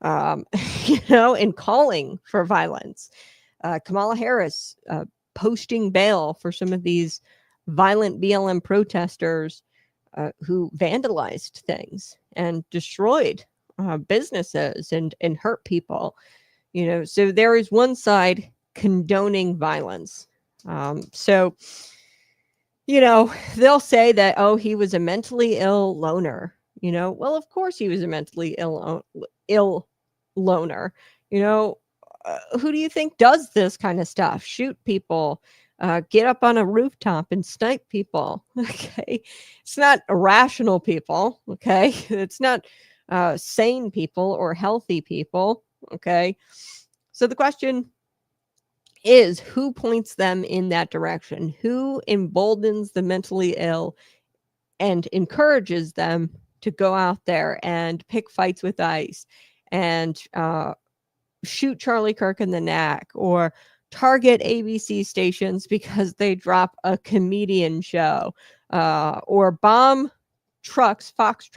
and calling for violence. Kamala Harris posting bail for some of these violent BLM protesters who vandalized things and destroyed businesses and hurt people. So there is one side condoning violence. So they'll say that, oh, he was a mentally ill loner. Well, of course he was a mentally ill loner. Who do you think does this kind of stuff? Shoot people, get up on a rooftop and snipe people. Okay. It's not irrational people. Okay. It's not sane people or healthy people. Okay. So the question is, who points them in that direction? Who emboldens the mentally ill and encourages them to go out there and pick fights with ICE and shoot Charlie Kirk in the neck or target ABC stations because they drop a comedian show or bomb trucks, Fox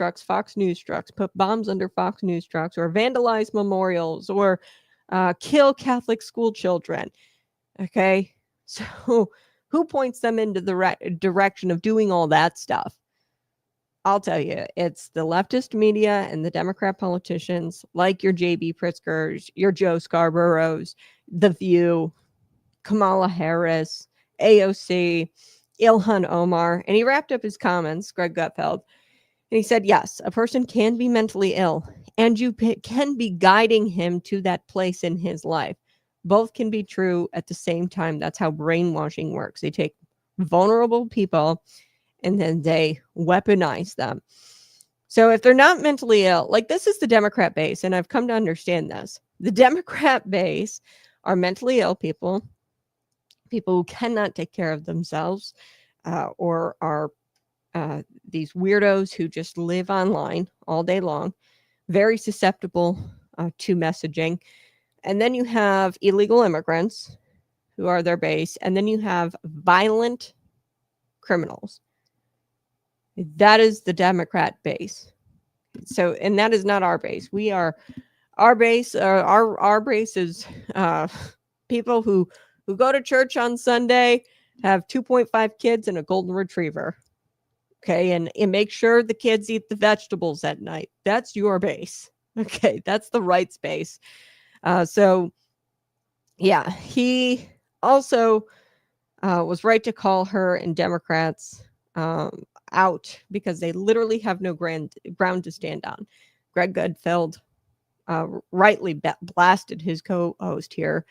News trucks, put bombs under Fox News trucks or vandalize memorials or kill Catholic school children. Okay, so who points them into the direction of doing all that stuff? I'll tell you, it's the leftist media and the Democrat politicians like your J.B. Pritzkers, your Joe Scarboroughs, The View, Kamala Harris, AOC, Ilhan Omar. And he wrapped up his comments, Greg Gutfeld, and he said, yes, a person can be mentally ill and you can be guiding him to that place in his life. Both can be true at the same time. That's how brainwashing works. They take vulnerable people and then they weaponize them. So if they're not mentally ill, like this is the Democrat base, and I've come to understand this. The Democrat base are mentally ill people who cannot take care of themselves or are these weirdos who just live online all day long, very susceptible to messaging. And then you have illegal immigrants who are their base. And then you have violent criminals. That is the Democrat base. So, and that is not our base. Our base is people who go to church on Sunday, have 2.5 kids and a golden retriever. Okay. And make sure the kids eat the vegetables at night. That's your base. Okay. That's the right base. So Yeah, he also was right to call her and Democrats out because they literally have no ground to stand on. Greg Gutfeld rightly blasted his co-host here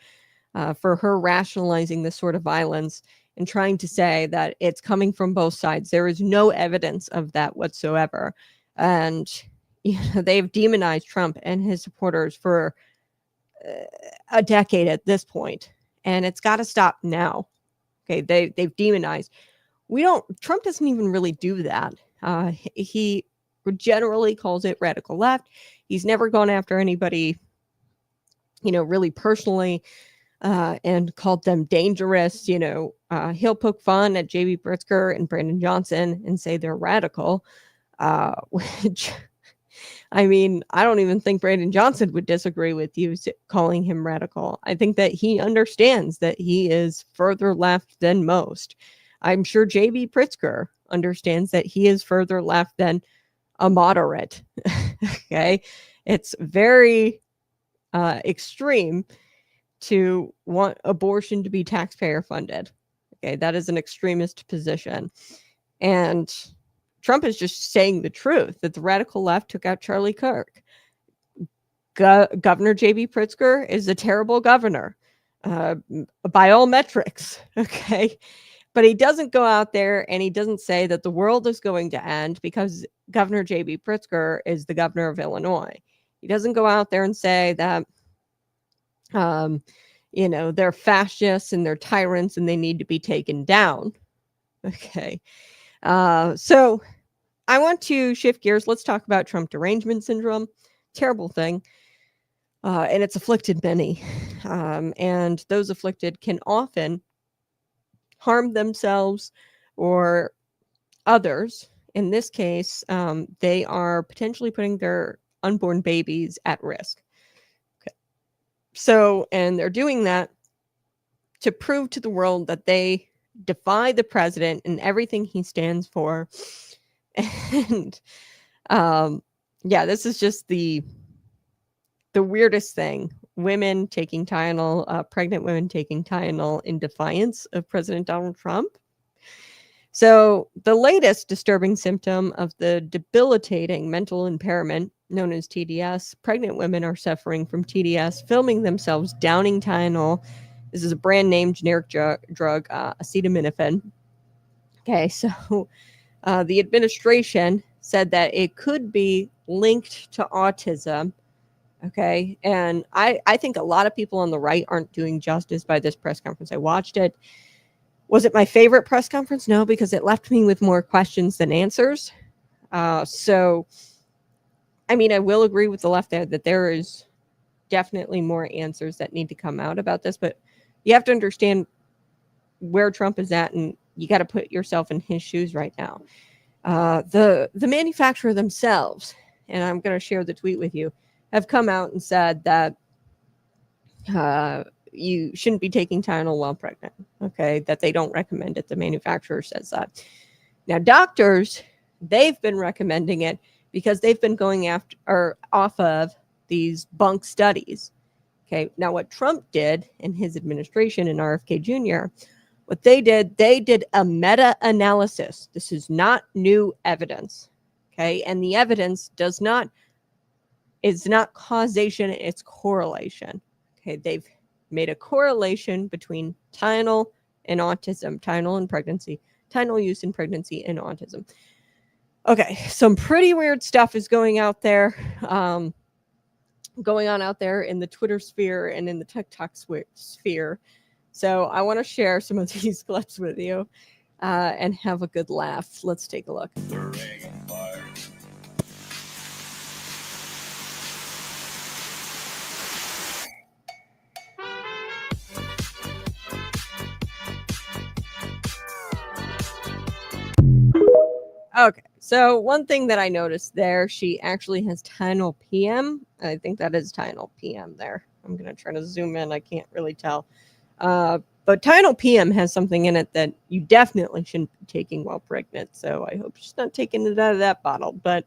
for her rationalizing this sort of violence and trying to say that it's coming from both sides. There is no evidence of that whatsoever. And they've demonized Trump and his supporters for a decade at this point, and it's got to stop now. Okay, they've demonized. Trump doesn't even really do that. He generally calls it radical left. He's never gone after anybody, really personally, and called them dangerous. He'll poke fun at J.B. Pritzker and Brandon Johnson and say they're radical, which, I mean, I don't even think Brandon Johnson would disagree with you calling him radical. I think that he understands that he is further left than most. I'm sure J.B. Pritzker understands that he is further left than a moderate. Okay. It's very extreme to want abortion to be taxpayer funded. Okay. That is an extremist position. And Trump is just saying the truth that the radical left took out Charlie Kirk. Governor J.B. Pritzker is a terrible governor by all metrics. Okay. But he doesn't go out there and he doesn't say that the world is going to end because Governor J.B. Pritzker is the governor of Illinois. He doesn't go out there and say that, they're fascists and they're tyrants and they need to be taken down. Okay. So I want to shift gears. Let's talk about Trump derangement syndrome. Terrible thing. And it's afflicted many. And those afflicted can often harm themselves or others. In this case, they are potentially putting their unborn babies at risk. Okay. So, and they're doing that to prove to the world that they defy the president and everything he stands for. And this is just the weirdest thing. Women taking Tylenol, pregnant women taking Tylenol in defiance of President Donald Trump. So the latest disturbing symptom of the debilitating mental impairment known as TDS, pregnant women are suffering from TDS, filming themselves downing Tylenol. This is a brand name generic drug, acetaminophen. Okay, so the administration said that it could be linked to autism. Okay. And I think a lot of people on the right aren't doing justice by this press conference. I watched it. Was it my favorite press conference? No, because it left me with more questions than answers. So, I mean, I will agree with the left there that there is definitely more answers that need to come out about this, but you have to understand where Trump is at, and you got to put yourself in his shoes right now. The manufacturer themselves, and I'm going to share the tweet with you, have come out and said that you shouldn't be taking Tylenol while pregnant. Okay, that they don't recommend it. The manufacturer says that. Now, doctors, they've been recommending it because they've been going off of these bunk studies. Okay, now what Trump did in his administration and RFK Jr., what they did a meta-analysis. This is not new evidence. Okay, and the evidence is not causation, it's correlation. Okay, they've made a correlation between Tylenol and autism, Tylenol and pregnancy, Tylenol use in pregnancy and autism. Okay, some pretty weird stuff is going on out there in the Twitter sphere and in the TikTok sphere. So I want to share some of these clips with you and have a good laugh. Let's take a look. Okay, so one thing that I noticed there, she actually has Tylenol PM. I think that is Tylenol PM there. I'm going to try to zoom in. I can't really tell. But Tylenol PM has something in it that you definitely shouldn't be taking while pregnant. So I hope she's not taking it out of that bottle. But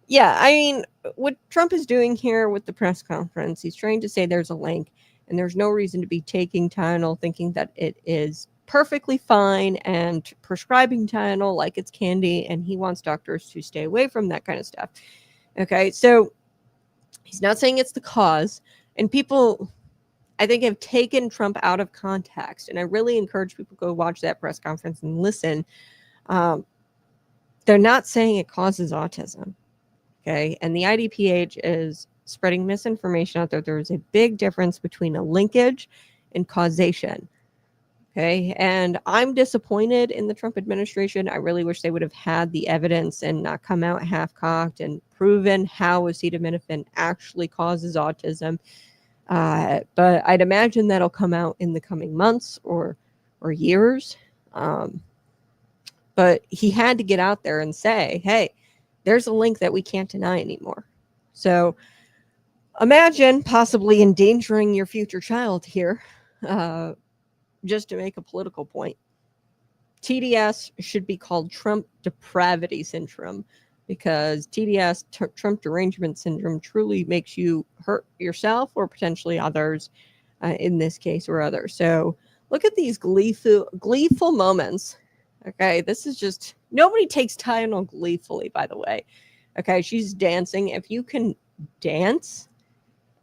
yeah, I mean, what Trump is doing here with the press conference, he's trying to say there's a link. And there's no reason to be taking Tylenol thinking that it is perfectly fine and prescribing Tylenol like it's candy. And he wants doctors to stay away from that kind of stuff. Okay, so he's not saying it's the cause. And people, I think, have taken Trump out of context. And I really encourage people to go watch that press conference and listen. They're not saying it causes autism. Okay, and the IDPH is spreading misinformation out there. There is a big difference between a linkage and causation. Okay, and I'm disappointed in the Trump administration. I really wish they would have had the evidence and not come out half-cocked and proven how acetaminophen actually causes autism. But I'd imagine that'll come out in the coming months or years. But he had to get out there and say, hey, there's a link that we can't deny anymore. So imagine possibly endangering your future child here, just to make a political point. TDS should be called Trump depravity syndrome, because TDS, Trump derangement syndrome, truly makes you hurt yourself or potentially others, in this case, or others. So look at these gleeful moments. Okay, this is just, nobody takes Tylenol gleefully, by the way. Okay, she's dancing. If you can dance,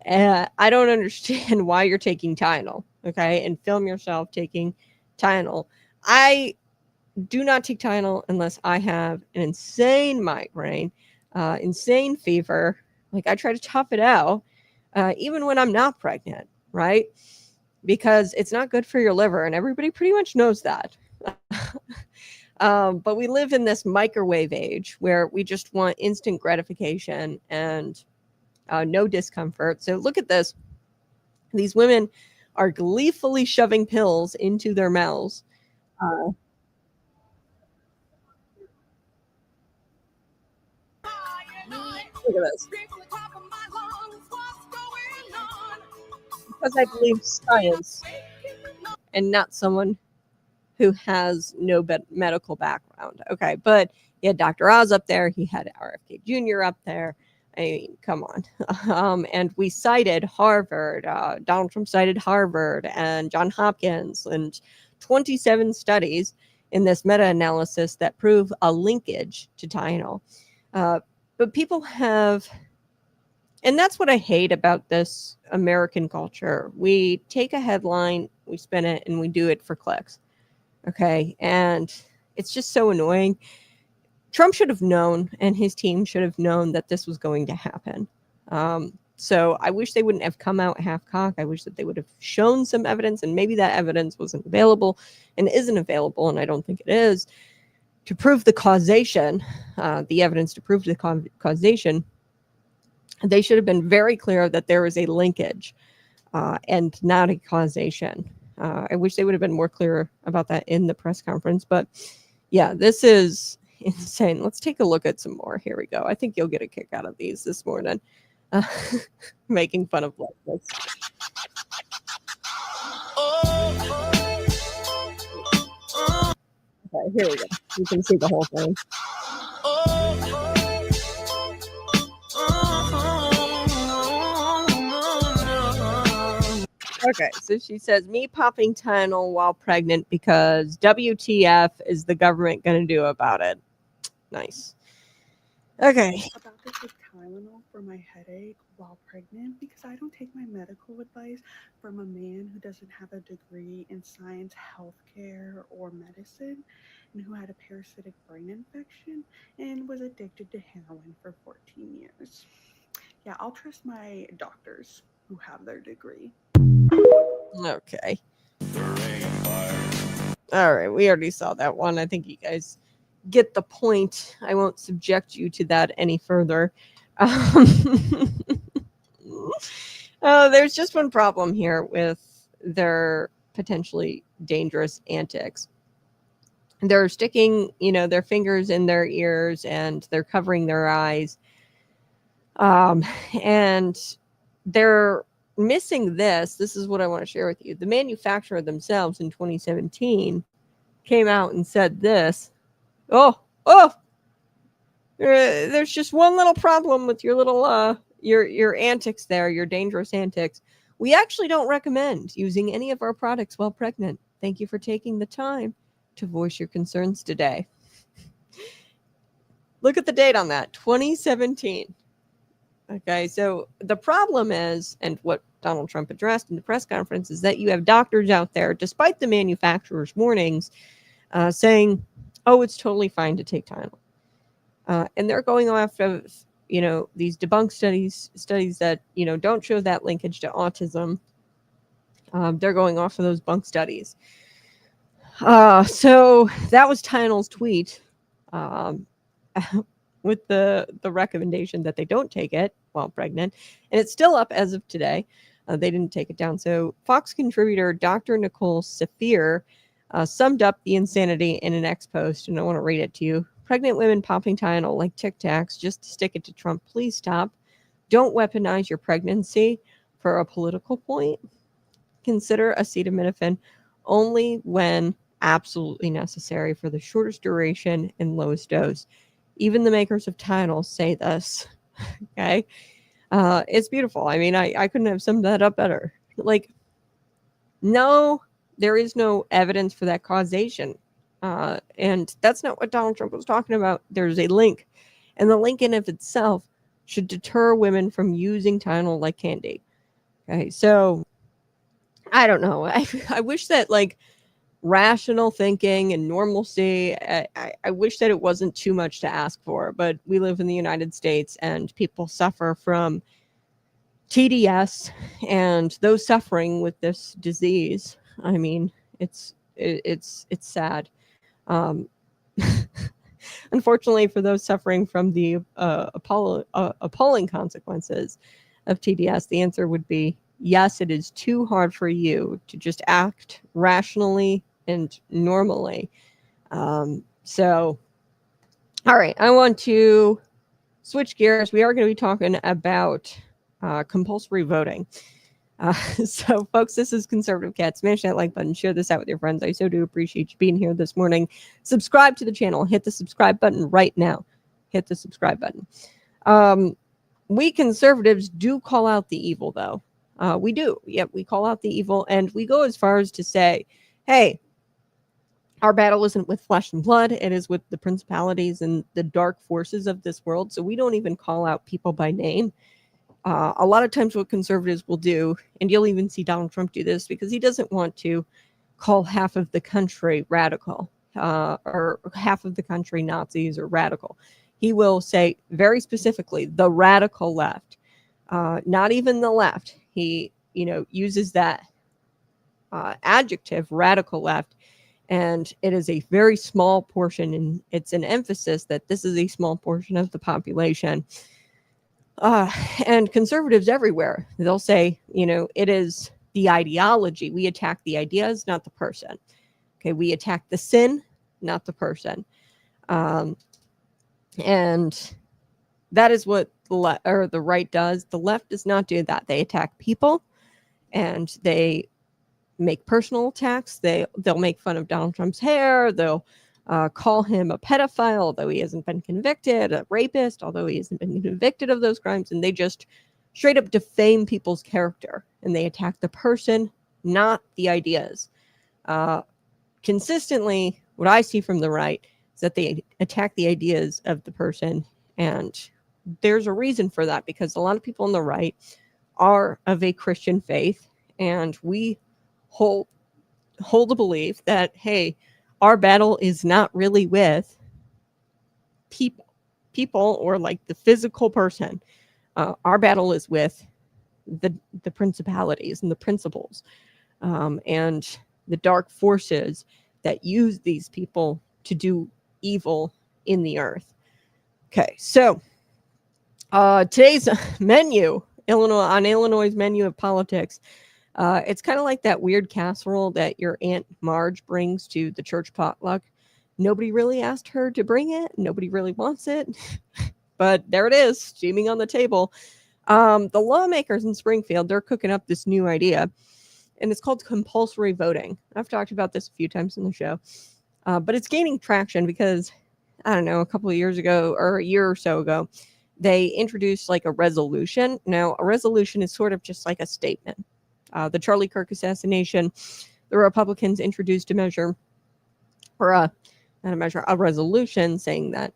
I don't understand why you're taking Tylenol. Okay, and film yourself taking Tylenol. I do not take Tylenol unless I have an insane migraine, insane fever. Like, I try to tough it out, even when I'm not pregnant, right? Because it's not good for your liver, and everybody pretty much knows that. But we live in this microwave age where we just want instant gratification and no discomfort. So look at this. These women are gleefully shoving pills into their mouths. Look at this. Because I believe science and not someone who has no medical background. Okay, but he had Dr. Oz up there. He had RFK Jr. up there. I mean, come on. And we cited Harvard. Donald Trump cited Harvard and Johns Hopkins and 27 studies in this meta-analysis that prove a linkage to Tylenol. But people have, and that's what I hate about this American culture. We take a headline, we spin it, and we do it for clicks. Okay, and it's just so annoying. Trump should have known, and his team should have known that this was going to happen. So I wish they wouldn't have come out half-cocked. I wish that they would have shown some evidence, and maybe that evidence wasn't available and isn't available, and I don't think it is, to prove the causation, the evidence to prove the causation. They should have been very clear that there is a linkage and not a causation. I wish they would have been more clear about that in the press conference. But yeah, this is insane. Let's take a look at some more. Here we go. I think you'll get a kick out of these this morning. Making fun of leftists. Okay, here we go. You can see the whole thing. Okay, so she says, me popping Tylenol while pregnant because WTF is the government going to do about it? Nice. Okay. About this with Tylenol for my headache while pregnant, because I don't take my medical advice from a man who doesn't have a degree in science, healthcare, or medicine, and who had a parasitic brain infection and was addicted to heroin for 14 years. Yeah, I'll trust my doctors who have their degree. Okay. All right, we already saw that one. I think you guys get the point. I won't subject you to that any further. There's just one problem here with their potentially dangerous antics. They're sticking, their fingers in their ears and they're covering their eyes. And they're missing this. This is what I want to share with you. The manufacturer themselves in 2017 came out and said this. There's just one little problem with your little your antics there, your dangerous antics. We actually don't recommend using any of our products while pregnant. Thank you for taking the time to voice your concerns today. Look at the date on that, 2017. Okay, so the problem is, and what Donald Trump addressed in the press conference, is that you have doctors out there, despite the manufacturer's warnings, saying, oh, it's totally fine to take Tylenol. And they're going off of, these debunked studies that, don't show that linkage to autism. They're going off of those bunk studies. So that was Tylenol's tweet with the recommendation that they don't take it while pregnant. And it's still up as of today. They didn't take it down. So Fox contributor Dr. Nicole Saphir summed up the insanity in an X post, and I want to read it to you. Pregnant women popping Tylenol like Tic Tacs just to stick it to Trump. Please stop. Don't weaponize your pregnancy for a political point. Consider acetaminophen only when absolutely necessary for the shortest duration and lowest dose. Even the makers of Tylenol say this. Okay. It's beautiful. I mean, I couldn't have summed that up better. Like, no, there is no evidence for that causation. And that's not what Donald Trump was talking about. There's a link. And the link in of itself should deter women from using Tylenol like candy. Okay. So I don't know. I wish that, like, rational thinking and normalcy, I wish that it wasn't too much to ask for, but we live in the United States and people suffer from TDS, and those suffering with this disease, I mean, it's sad. Unfortunately, for those suffering from the appalling consequences of TDS, the answer would be yes, it is too hard for you to just act rationally and normally. So, all right, I want to switch gears. We are going to be talking about compulsory voting. So, folks, this is Conservative Cat. Smash that like button. Share this out with your friends. I so do appreciate you being here this morning. Subscribe to the channel. Hit the subscribe button right now. Hit the subscribe button. We conservatives do call out the evil, though. We do. Yep, we call out the evil, and we go as far as to say, hey, our battle isn't with flesh and blood. It is with the principalities and the dark forces of this world. So we don't even call out people by name. A lot of times what conservatives will do, and you'll even see Donald Trump do this, because he doesn't want to call half of the country radical or half of the country Nazis or radical. He will say very specifically the radical left, not even the left. He, uses that adjective, radical left. And it is a very small portion, and it's an emphasis that this is a small portion of the population. And conservatives everywhere, they'll say, it is the ideology. We attack the ideas, not the person. Okay, we attack the sin, not the person. And that is what the right does. The left does not do that. They attack people, and they make personal attacks. They'll make fun of Donald Trump's hair. They'll call him a pedophile, although he hasn't been convicted, a rapist, although he hasn't been convicted of those crimes. And they just straight up defame people's character, and they attack the person, not the ideas. Consistently, what I see from the right is that they attack the ideas of the person. And there's a reason for that, because a lot of people on the right are of a Christian faith, and we hold the belief that, hey, our battle is not really with people or like the physical person. Our battle is with the principalities and the principles and the dark forces that use these people to do evil in the earth. Okay, so today's menu, Illinois' menu of politics. It's kind of like that weird casserole that your Aunt Marge brings to the church potluck. Nobody really asked her to bring it. Nobody really wants it. But there it is, steaming on the table. The lawmakers in Springfield, they're cooking up this new idea, and it's called compulsory voting. I've talked about this a few times in the show, but it's gaining traction because, I don't know, a couple of years ago or a year or so ago, they introduced like a resolution. Now, a resolution is sort of just like a statement. the Charlie Kirk assassination, the Republicans introduced a measure, or a resolution saying that,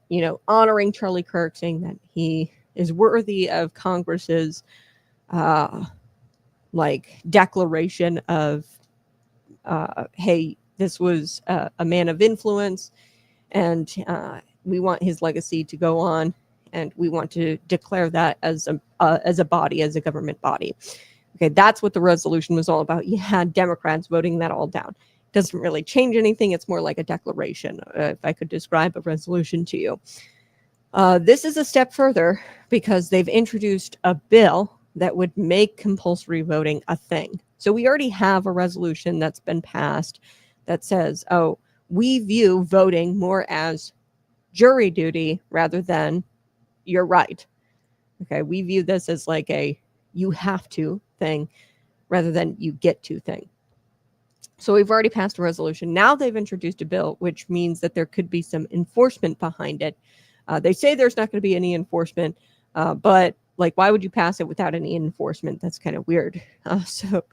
honoring Charlie Kirk, saying that he is worthy of Congress's declaration of, hey, this was a man of influence, and we want his legacy to go on, and we want to declare that as a body, as a government body. Okay, that's what the resolution was all about. You had Democrats voting that all down. Doesn't really change anything. It's more like a declaration, if I could describe a resolution to you. This is a step further because they've introduced a bill that would make compulsory voting a thing. So we already have a resolution that's been passed that says, oh, we view voting more as jury duty rather than your right. Okay, we view this as like a you have to thing rather than you get to thing. So we've already passed a resolution. Now they've introduced a bill, which means that there could be some enforcement behind it. They say there's not going to be any enforcement, but why would you pass it without any enforcement? That's kind of weird. So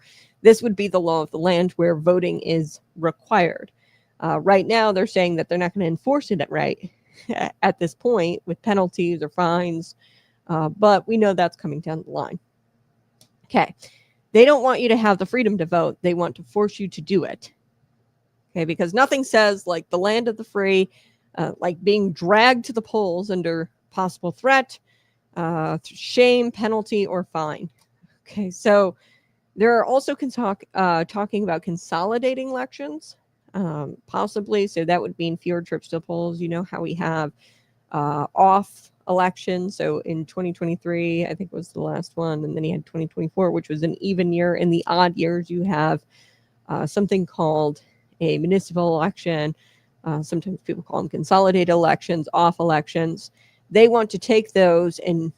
this would be the law of the land where voting is required. Right now, they're saying that they're not going to enforce it at this point with penalties or fines, but we know that's coming down the line. Okay. They don't want you to have the freedom to vote. They want to force you to do it. Okay, because nothing says like the land of the free, like being dragged to the polls under possible threat, shame, penalty, or fine. Okay, so they're also talking about consolidating elections, possibly. So that would mean fewer trips to the polls. You know how we have off elections. So in 2023, I think was the last one. And then you had 2024, which was an even year. In the odd years, you have something called a municipal election. Sometimes people call them consolidated elections, off elections. They want to take those and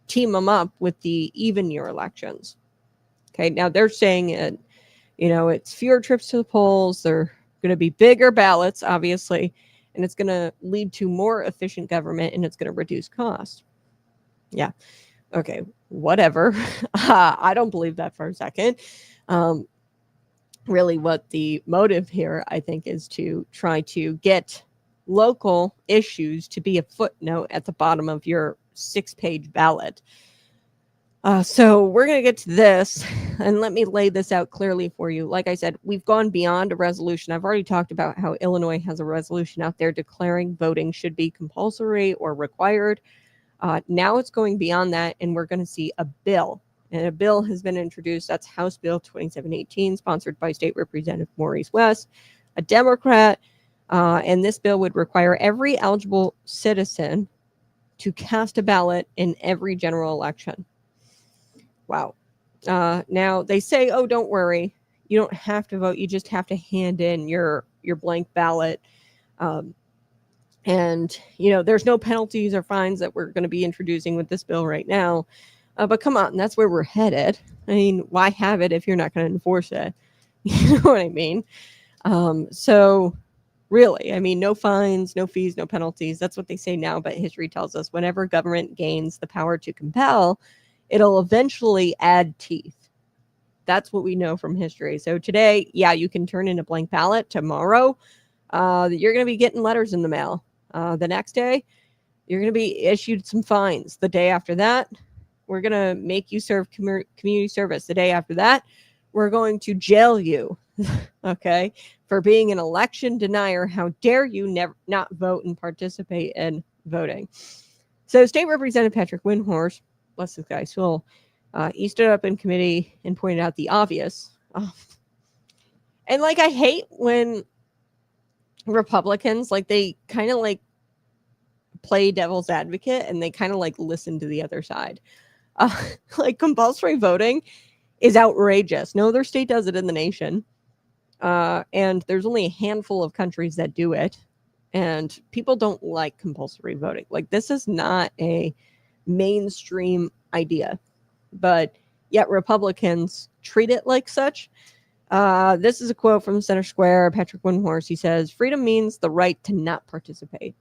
team them up with the even year elections. Okay, now they're saying it's fewer trips to the polls. They're going to be bigger ballots, obviously, and it's going to lead to more efficient government, and it's going to reduce costs. Yeah. Okay, whatever. I don't believe that for a second. Really what the motive here, I think, is to try to get local issues to be a footnote at the bottom of your 6-page ballot. So we're going to get to this, and let me lay this out clearly for you. Like I said, we've gone beyond a resolution. I've already talked about how Illinois has a resolution out there declaring voting should be compulsory or required. Now it's going beyond that, and we're going to see a bill. And a bill has been introduced. That's House Bill 2718, sponsored by State Representative Maurice West, a Democrat. And this bill would require every eligible citizen to cast a ballot in every general election. Wow. Now they say, oh, don't worry. You don't have to vote. You just have to hand in your blank ballot. And, there's no penalties or fines that we're going to be introducing with this bill right now. But come on, that's where we're headed. I mean, why have it if you're not going to enforce it? You know what I mean? So really, I mean, no fines, no fees, no penalties. That's what they say now. But history tells us whenever government gains the power to compel, it'll eventually add teeth. That's what we know from history. So today, yeah, you can turn in a blank ballot. Tomorrow, you're going to be getting letters in the mail. The next day, you're going to be issued some fines. The day after that, we're going to make you serve community service. The day after that, we're going to jail you, okay, for being an election denier. How dare you not vote and participate in voting? So State Representative Patrick Windhorse, bless this guy's soul, he stood up in committee and pointed out the obvious. And I hate when Republicans, they kind of play devil's advocate and they kind of listen to the other side. Compulsory voting is outrageous. No other state does it in the nation. And there's only a handful of countries that do it. And people don't like compulsory voting. This is not a mainstream idea. But yet Republicans treat it like such. This is a quote from Center Square, Patrick Windhorse. He says, freedom means the right to not participate.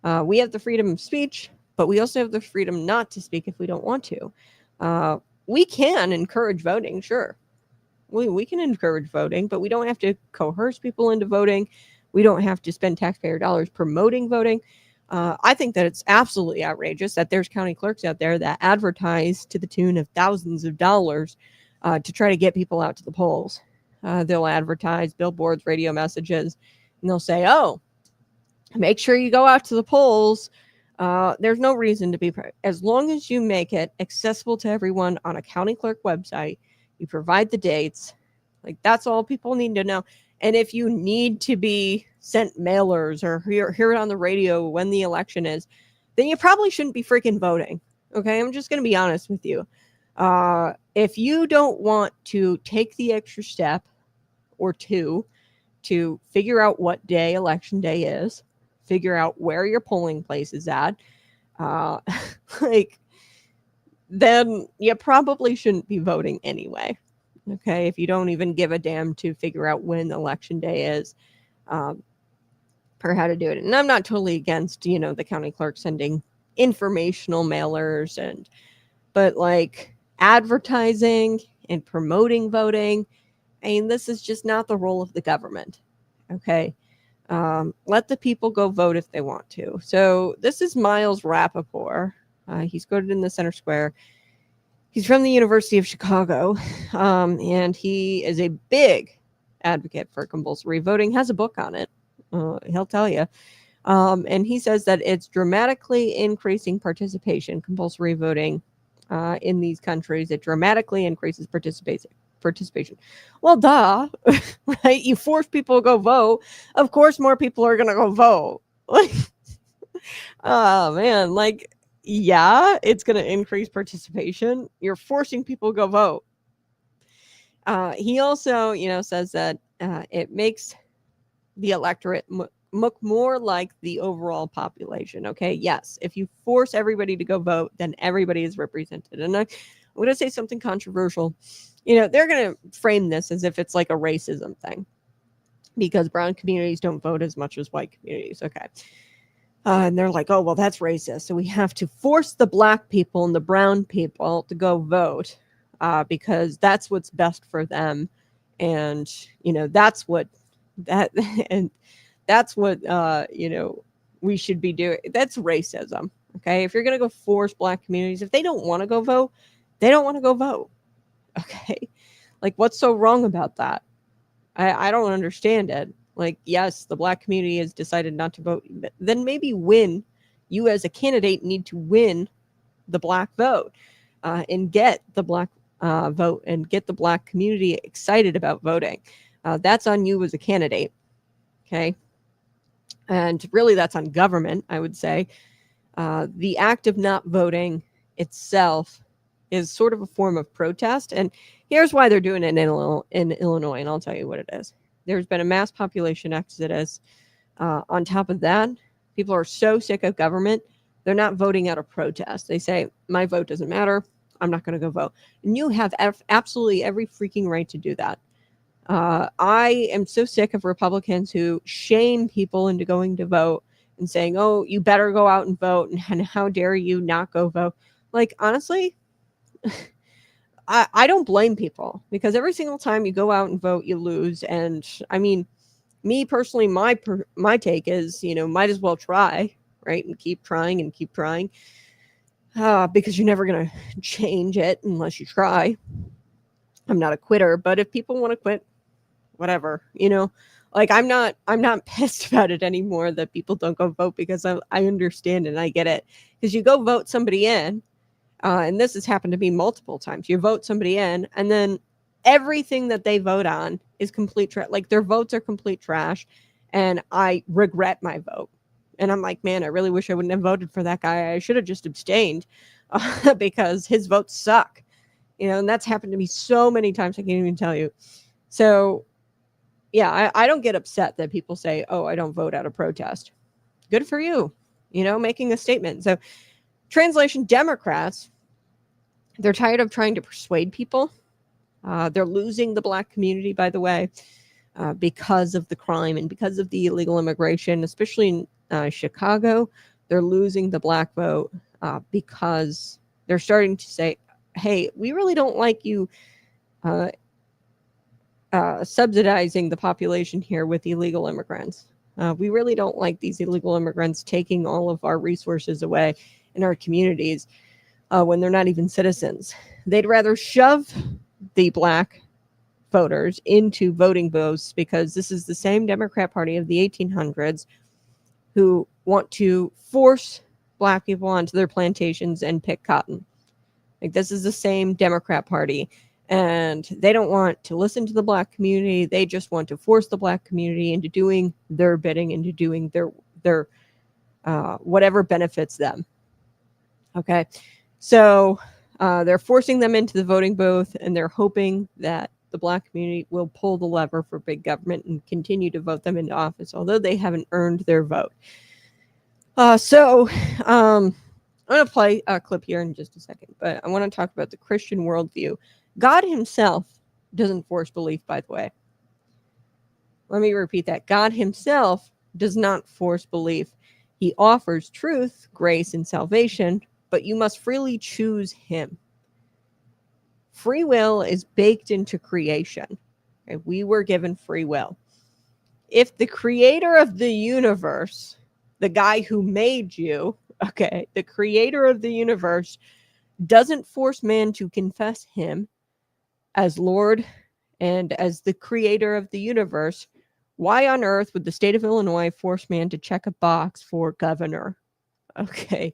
We have the freedom of speech, but we also have the freedom not to speak if we don't want to. we can encourage voting, sure. We can encourage voting, but we don't have to coerce people into voting. We don't have to spend taxpayer dollars promoting voting. I think that it's absolutely outrageous that there's county clerks out there that advertise to the tune of thousands of dollars to try to get people out to the polls. They'll advertise billboards, radio messages, and they'll say, oh, make sure you go out to the polls. There's no reason to be, as long as you make it accessible to everyone on a county clerk website, you provide the dates, like that's all people need to know. And if you need to be sent mailers or hear it on the radio when the election is, then you probably shouldn't be freaking voting. Okay, I'm just going to be honest with you. If you don't want to take the extra step or two to figure out what day election day is, figure out where your polling place is at, like, then you probably shouldn't be voting anyway. Okay, if you don't even give a damn to figure out when election day is, or how to do it. And I'm not totally against, the county clerk sending informational mailers, but like advertising and promoting voting, I mean, this is just not the role of the government. Okay. Let the people go vote if they want to. So this is Miles Rappaport. He's quoted in the Center Square. He's from the University of Chicago, and he is a big advocate for compulsory voting, has a book on it. He'll tell you. And he says that it's dramatically increasing participation, compulsory voting in these countries. It dramatically increases participation. Well, duh, right? You force people to go vote. Of course, more people are going to go vote. Like, oh, man, like, yeah, it's going to increase participation. You're forcing people to go vote. He also, says that it makes the electorate look more like the overall population. Okay, yes, if you force everybody to go vote, then everybody is represented. And I'm going to say something controversial. They're going to frame this as if it's like a racism thing because brown communities don't vote as much as white communities. Okay. And they're like, oh, well, that's racist. So we have to force the black people and the brown people to go vote because that's what's best for them. And, that's what we should be doing. That's racism. Okay. If you're going to go force black communities, if they don't want to go vote, they don't want to go vote. Okay. Like, what's so wrong about that? I don't understand it. Like, yes, the black community has decided not to vote. But then maybe you as a candidate need to win the black vote and get the black vote and get the black community excited about voting. That's on you as a candidate. Okay. And really that's on government, I would say. The act of not voting itself is sort of a form of protest. And here's why they're doing it in Illinois. And I'll tell you what it is. There's been a mass population exodus. On top of that, people are so sick of government, they're not voting out of protest. They say, my vote doesn't matter. I'm not going to go vote. And you have absolutely every freaking right to do that. I am so sick of Republicans who shame people into going to vote and saying, oh, you better go out and vote. And how dare you not go vote? Like, honestly, I don't blame people because every single time you go out and vote, you lose. And I mean, me personally, my take is, might as well try, right? And keep trying and keep trying because you're never going to change it unless you try. I'm not a quitter, but if people want to quit, whatever, like I'm not pissed about it anymore that people don't go vote because I understand and I get it because you go vote somebody in. And this has happened to me multiple times. You vote somebody in, and then everything that they vote on is complete trash. Like their votes are complete trash, and I regret my vote. And I'm like, man, I really wish I wouldn't have voted for that guy. I should have just abstained because his votes suck. And that's happened to me so many times I can't even tell you. So, yeah, I don't get upset that people say, oh, I don't vote out of protest. Good for you, making a statement. So, translation, Democrats, they're tired of trying to persuade people. They're losing the black community, by the way, because of the crime and because of the illegal immigration, especially in Chicago. They're losing the black vote because they're starting to say, hey, we really don't like you subsidizing the population here with illegal immigrants. We really don't like these illegal immigrants taking all of our resources away in our communities when they're not even citizens. They'd rather shove the black voters into voting booths because this is the same Democrat Party of the 1800s who want to force black people onto their plantations and pick cotton. Like, this is the same Democrat Party, and they don't want to listen to the black community. They just want to force the black community into doing their bidding, into doing their whatever benefits them. Okay, so they're forcing them into the voting booth, and they're hoping that the black community will pull the lever for big government and continue to vote them into office, although they haven't earned their vote. I'm going to play a clip here in just a second, but I want to talk about the Christian worldview. God himself doesn't force belief, by the way. Let me repeat that. God himself does not force belief. He offers truth, grace, and salvation, but you must freely choose him. Free will is baked into creation. Okay? We were given free will. If the creator of the universe, the guy who made you, okay, the creator of the universe doesn't force man to confess him as Lord and as the creator of the universe, why on earth would the state of Illinois force man to check a box for governor? Okay.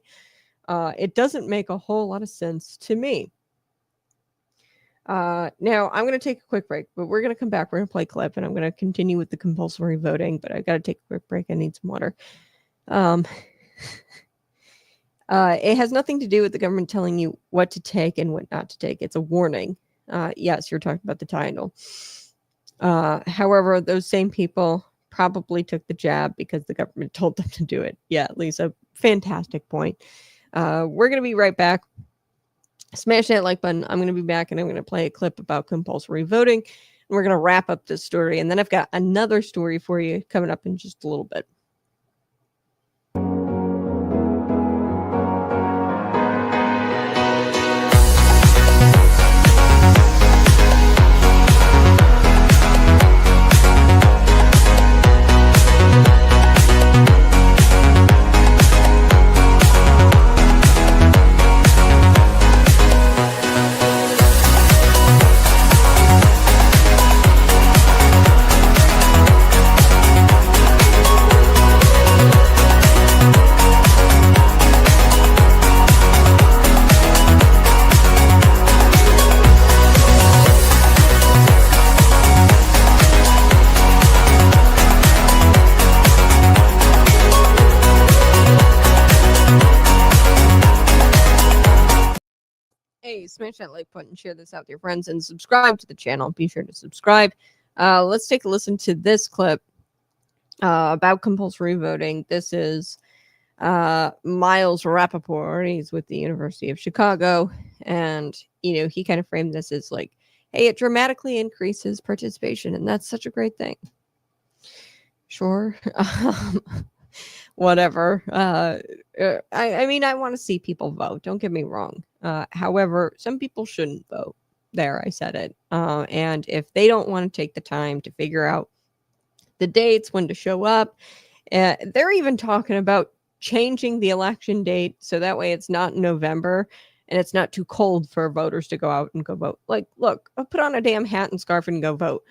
It doesn't make a whole lot of sense to me. Now, I'm going to take a quick break, but we're going to come back. We're going to play a clip, and I'm going to continue with the compulsory voting, but I got to take a quick break. I need some water. It has nothing to do with the government telling you what to take and what not to take. It's a warning. Yes, you're talking about the Tylenol. However, those same people probably took the jab because the government told them to do it. Yeah, Lisa, fantastic point. We're going to be right back. Smash that like button. I'm going to be back, and I'm going to play a clip about compulsory voting. And we're going to wrap up this story. And then I've got another story for you coming up in just a little bit. Hey, smash that like button, share this out with your friends, and subscribe to the channel. Be sure to subscribe. Let's take a listen to this clip about compulsory voting. This is Miles Rappaport. He's with the University of Chicago, and he kind of framed this as like, hey, it dramatically increases participation, and that's such a great thing. Sure. Whatever. I mean, I want to see people vote. Don't get me wrong. However, some people shouldn't vote. There, I said it. And if they don't want to take the time to figure out the dates, when to show up, they're even talking about changing the election date so that way it's not in November and it's not too cold for voters to go out and go vote. Like, look, I'll put on a damn hat and scarf and go vote.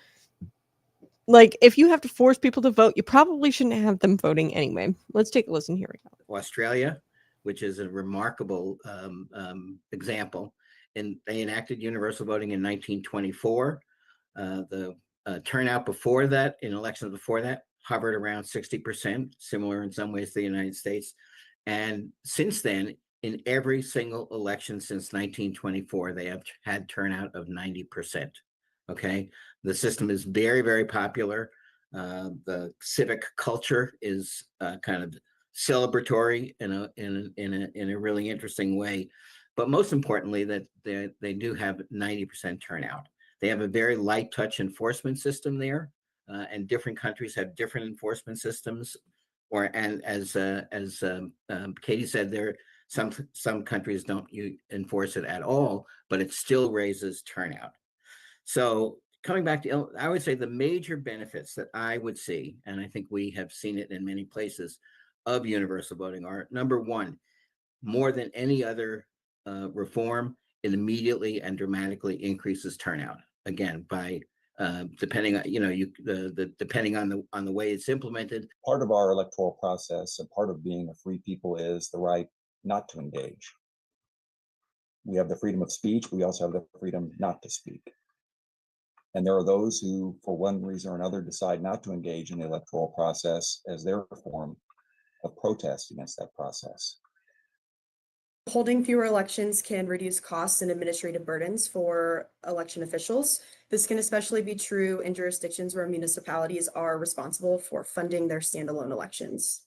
Like, if you have to force people to vote, you probably shouldn't have them voting anyway. Let's take a listen here. Australia, which is a remarkable example, and they enacted universal voting in 1924. The turnout before that, in elections before that, hovered around 60%, similar in some ways to the United States. And since then, in every single election since 1924, they have had turnout of 90%. Okay, the system is very, very popular. The civic culture is kind of celebratory in a really interesting way, but most importantly, that they do have 90% turnout. They have a very light touch enforcement system there, and different countries have different enforcement systems. And as Katie said, Some countries don't enforce it at all, but it still raises turnout. So coming back to, I would say the major benefits that I would see, and I think we have seen it in many places, of universal voting are, number one, more than any other reform, it immediately and dramatically increases turnout. Again, by depending on depending on the way it's implemented. Part of our electoral process, a part of being a free people, is the right not to engage. We have the freedom of speech. We also have the freedom not to speak. And there are those who, for one reason or another, decide not to engage in the electoral process as their form of protest against that process. Holding fewer elections can reduce costs and administrative burdens for election officials. This can especially be true in jurisdictions where municipalities are responsible for funding their standalone elections.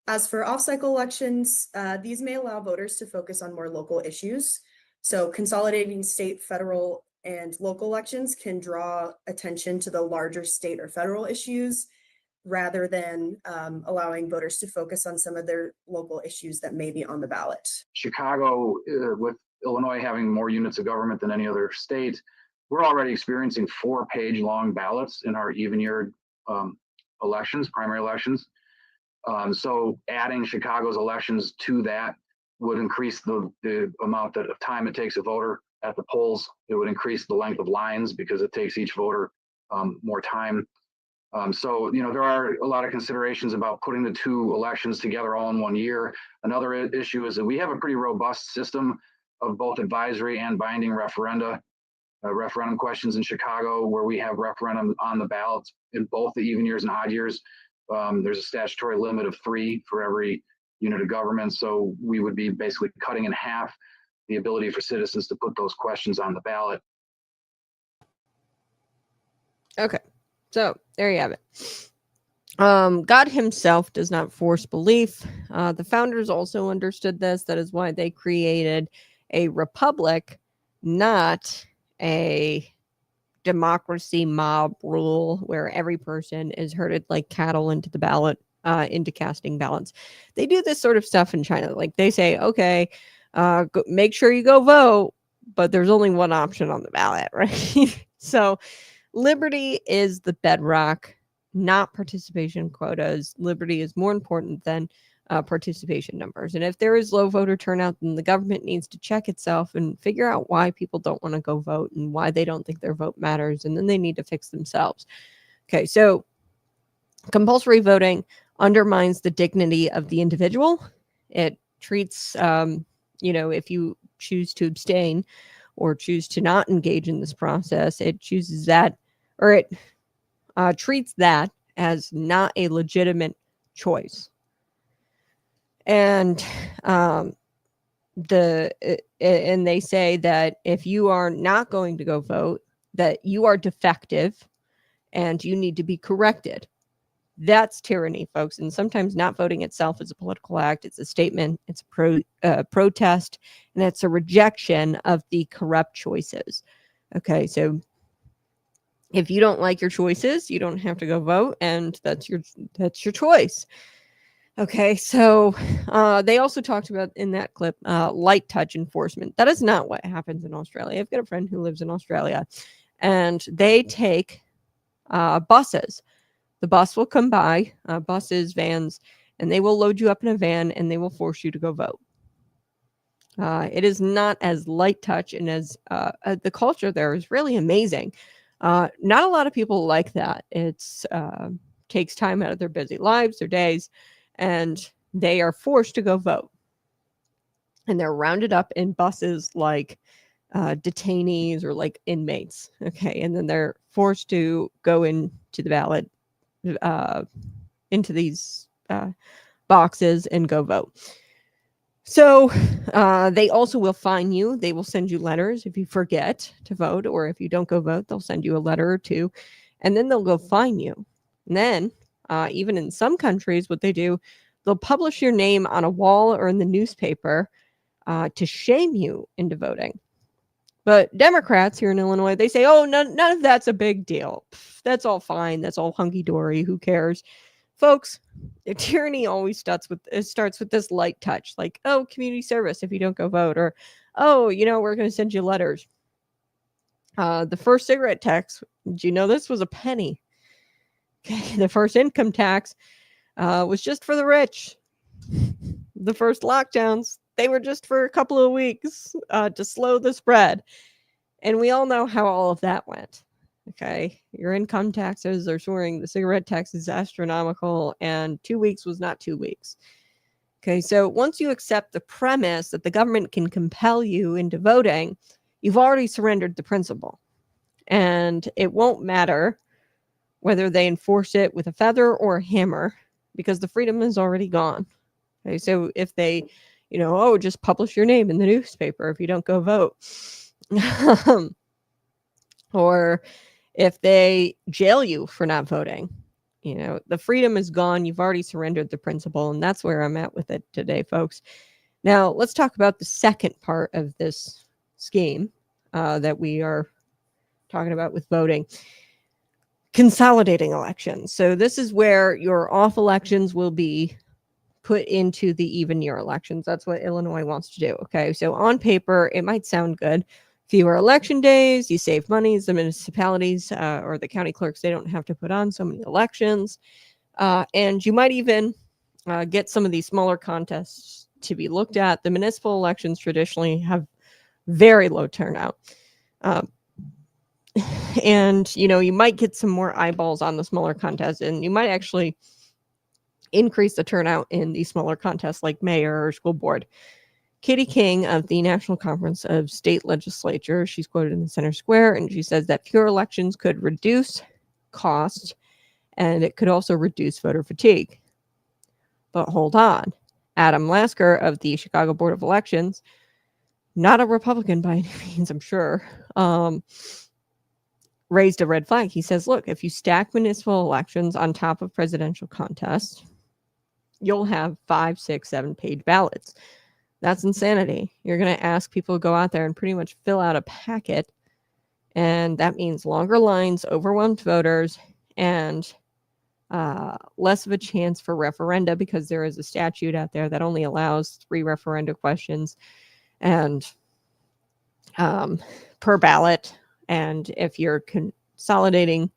As for off-cycle elections, these may allow voters to focus on more local issues. So consolidating state, federal, and local elections can draw attention to the larger state or federal issues, rather than allowing voters to focus on some of their local issues that may be on the ballot. Chicago, with Illinois having more units of government than any other state, we're already experiencing 4-page long ballots in our even year elections, primary elections. So adding Chicago's elections to that would increase the amount of time it takes a voter at the polls. It would increase the length of lines because it takes each voter more time. So, there are a lot of considerations about putting the two elections together all in one year. Another issue is that we have a pretty robust system of both advisory and binding referendum questions in Chicago, where we have referendum on the ballots in both the even years and odd years. There's a statutory limit of 3 for every unit of government. So we would be basically cutting in half the ability for citizens to put those questions on the ballot. Okay. So there you have it. God himself does not force belief. The founders also understood this. That is why they created a republic, not a democracy mob rule where every person is herded like cattle into the ballot, into casting ballots. They do this sort of stuff in China. Like they say, okay, make sure you go vote, but there's only one option on the ballot, right? So liberty is the bedrock, not participation quotas. Liberty is more important than participation numbers. And if there is low voter turnout, then the government needs to check itself and figure out why people don't want to go vote and why they don't think their vote matters. And then they need to fix themselves. Okay, so compulsory voting undermines the dignity of the individual. It treats, if you choose to abstain or choose to not engage in this process, it chooses that, or it treats that as not a legitimate choice. And and they say that if you are not going to go vote, that you are defective and you need to be corrected. That's tyranny, folks. And sometimes not voting itself is a political act. It's a statement. It's a protest, and it's a rejection of the corrupt choices. Okay, so if you don't like your choices, you don't have to go vote, and that's your choice. Okay, so they also talked about in that clip light touch enforcement. That is not what happens in Australia. I've got a friend who lives in Australia, and they take buses. The bus will come by, buses, vans, and they will load you up in a van and they will force you to go vote. It is not as light touch, and as the culture there is really amazing. Not a lot of people like that. It's takes time out of their busy lives, their days, and they are forced to go vote. And they're rounded up in buses like detainees or like inmates. Okay, and then they're forced to go into the ballot, into these boxes and go vote. So they also will fine you. They will send you letters if you forget to vote, or if you don't go vote, they'll send you a letter or two, and then they'll go fine you. And then even in some countries, what they do, they'll publish your name on a wall or in the newspaper to shame you into voting. But Democrats here in Illinois, they say, oh, none of that's a big deal. Pff, that's all fine. That's all hunky-dory. Who cares? folks, tyranny always starts with this light touch, like, oh, community service if you don't go vote, or, oh, we're going to send you letters. The first cigarette tax, do you know this was a penny? Okay, the first income tax was just for the rich. The first lockdowns, they were just for a couple of weeks to slow the spread. And we all know how all of that went. Okay, your income taxes are soaring, the cigarette tax is astronomical, and 2 weeks was not 2 weeks. Okay, so once you accept the premise that the government can compel you into voting, you've already surrendered the principle. And it won't matter whether they enforce it with a feather or a hammer, because the freedom is already gone. Okay, so if they, just publish your name in the newspaper if you don't go vote, or if they jail you for not voting, the freedom is gone. You've already surrendered the principle, and that's where I'm at with it today, folks. Now, let's talk about the second part of this scheme that we are talking about with voting. Consolidating elections. So this is where your off elections will be put into the even year elections. That's what Illinois wants to do. Okay, so on paper, it might sound good. Fewer election days, you save money. The municipalities or the county clerks, they don't have to put on so many elections. And you might even get some of these smaller contests to be looked at. The municipal elections traditionally have very low turnout. And, you might get some more eyeballs on the smaller contests, and you might actually increase the turnout in the smaller contests like mayor or school board. Katie King of the National Conference of State Legislatures, she's quoted in the Center Square, and she says that fewer elections could reduce costs, and it could also reduce voter fatigue. But hold on. Adam Lasker of the Chicago Board of Elections, not a Republican by any means, I'm sure, raised a red flag. He says, look, if you stack municipal elections on top of presidential contests, you'll have 5, 6, 7-page ballots. That's insanity. You're going to ask people to go out there and pretty much fill out a packet, and that means longer lines, overwhelmed voters, and less of a chance for referenda, because there is a statute out there that only allows 3 referenda questions and per ballot. And if you're consolidating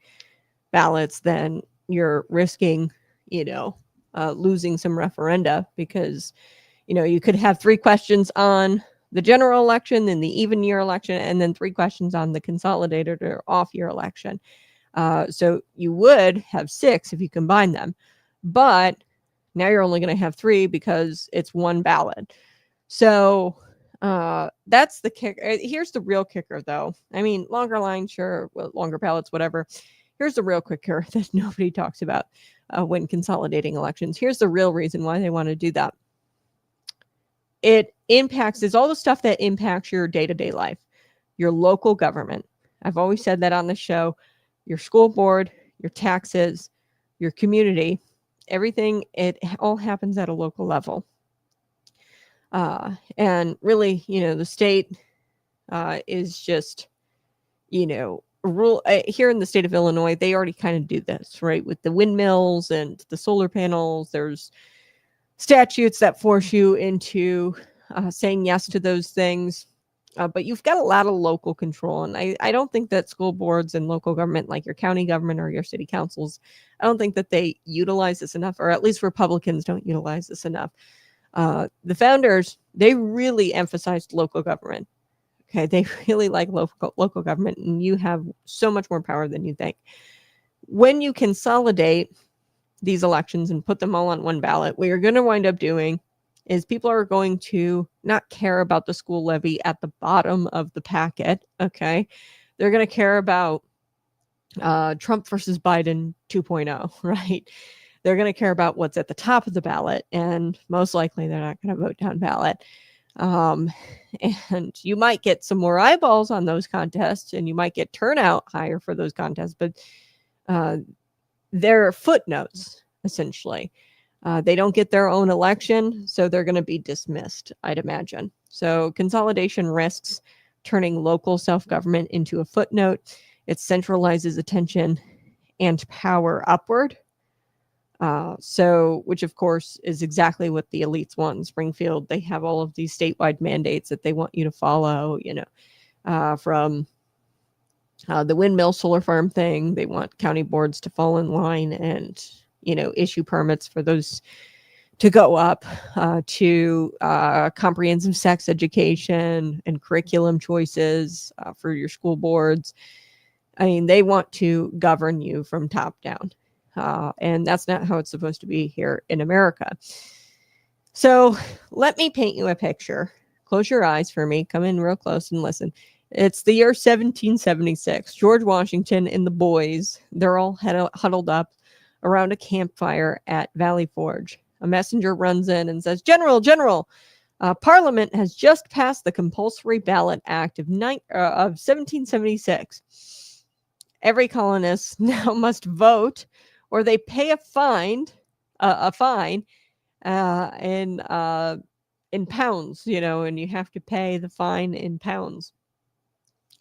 ballots, then you're risking, losing some referenda, because, you could have 3 questions on the general election, then the even year election, and then 3 questions on the consolidated or off year election. So you would have 6 if you combine them, but now you're only going to have 3 because it's 1 ballot. So that's the kicker. Here's the real kicker, though. I mean, longer lines, sure, longer ballots, whatever. Here's the real kicker that nobody talks about when consolidating elections. Here's the real reason why they want to do that. Is all the stuff that impacts your day-to-day life, your local government. I've always said that on the show. Your school board, your taxes, your community, everything, it all happens at a local level. And really, the state is just, rule here in the state of Illinois. They already kind of do this, right? With the windmills and the solar panels, there's statutes that force you into saying yes to those things. But you've got a lot of local control. And I don't think that school boards and local government, like your county government or your city councils, I don't think that they utilize this enough, or at least Republicans don't utilize this enough. The founders, they really emphasized local government. Okay, they really like local government, and you have so much more power than you think. When you consolidate these elections and put them all on one ballot, what you're going to wind up doing is people are going to not care about the school levy at the bottom of the packet. Okay, they're going to care about Trump versus Biden 2.0, right? They're going to care about what's at the top of the ballot, and most likely they're not going to vote down ballot. And you might get some more eyeballs on those contests, and you might get turnout higher for those contests, but they're footnotes, essentially. They don't get their own election, so they're going to be dismissed, I'd imagine. So consolidation risks turning local self-government into a footnote. It centralizes attention and power upward. Which of course is exactly what the elites want in Springfield. They have all of these statewide mandates that they want you to follow, from the windmill solar farm thing. They want county boards to fall in line and, issue permits for those to go up, to comprehensive sex education and curriculum choices for your school boards. I mean, they want to govern you from top down. And that's not how it's supposed to be here in America. So let me paint you a picture. Close your eyes for me. Come in real close and listen. It's the year 1776. George Washington and the boys, they're all huddled up around a campfire at Valley Forge. A messenger runs in and says, General, Parliament has just passed the Compulsory Ballot Act of 1776. Every colonist now must vote, or they pay a fine in pounds, and you have to pay the fine in pounds.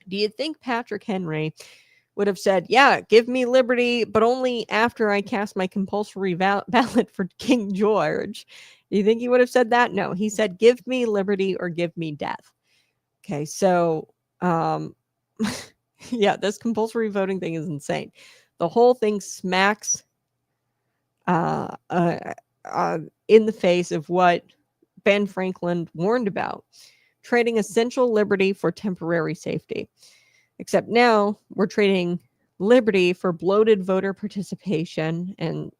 Do you think Patrick Henry would have said, yeah, give me liberty, but only after I cast my compulsory ballot for King George? Do you think he would have said that? No, he said, give me liberty or give me death. Okay, so, yeah, this compulsory voting thing is insane. The whole thing smacks in the face of what Ben Franklin warned about, trading essential liberty for temporary safety. Except now we're trading liberty for bloated voter participation and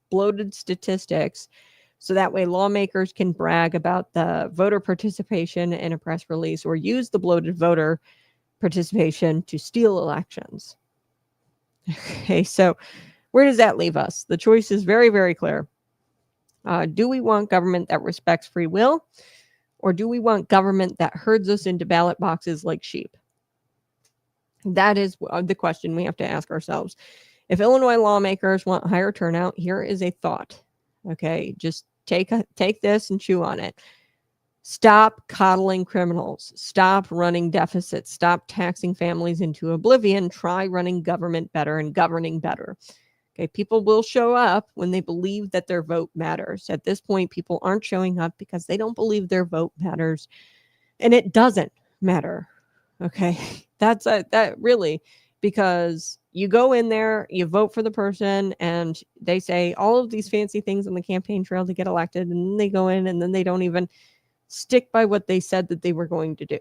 bloated statistics, so that way lawmakers can brag about the voter participation in a press release or use the bloated voter participation to steal elections. Okay, so where does that leave us? The choice is very, very clear. Do we want government that respects free will, or do we want government that herds us into ballot boxes like sheep? That is the question we have to ask ourselves. If Illinois lawmakers want higher turnout, here is a thought. Okay, just take this and chew on it. Stop coddling criminals. Stop running deficits. Stop taxing families into oblivion. Try running government better and governing better. Okay, people will show up when they believe that their vote matters. At this point, people aren't showing up because they don't believe their vote matters, and it doesn't matter. Okay, that really, because you go in there, you vote for the person, and they say all of these fancy things on the campaign trail to get elected, and then they go in and then they don't even stick by what they said that they were going to do.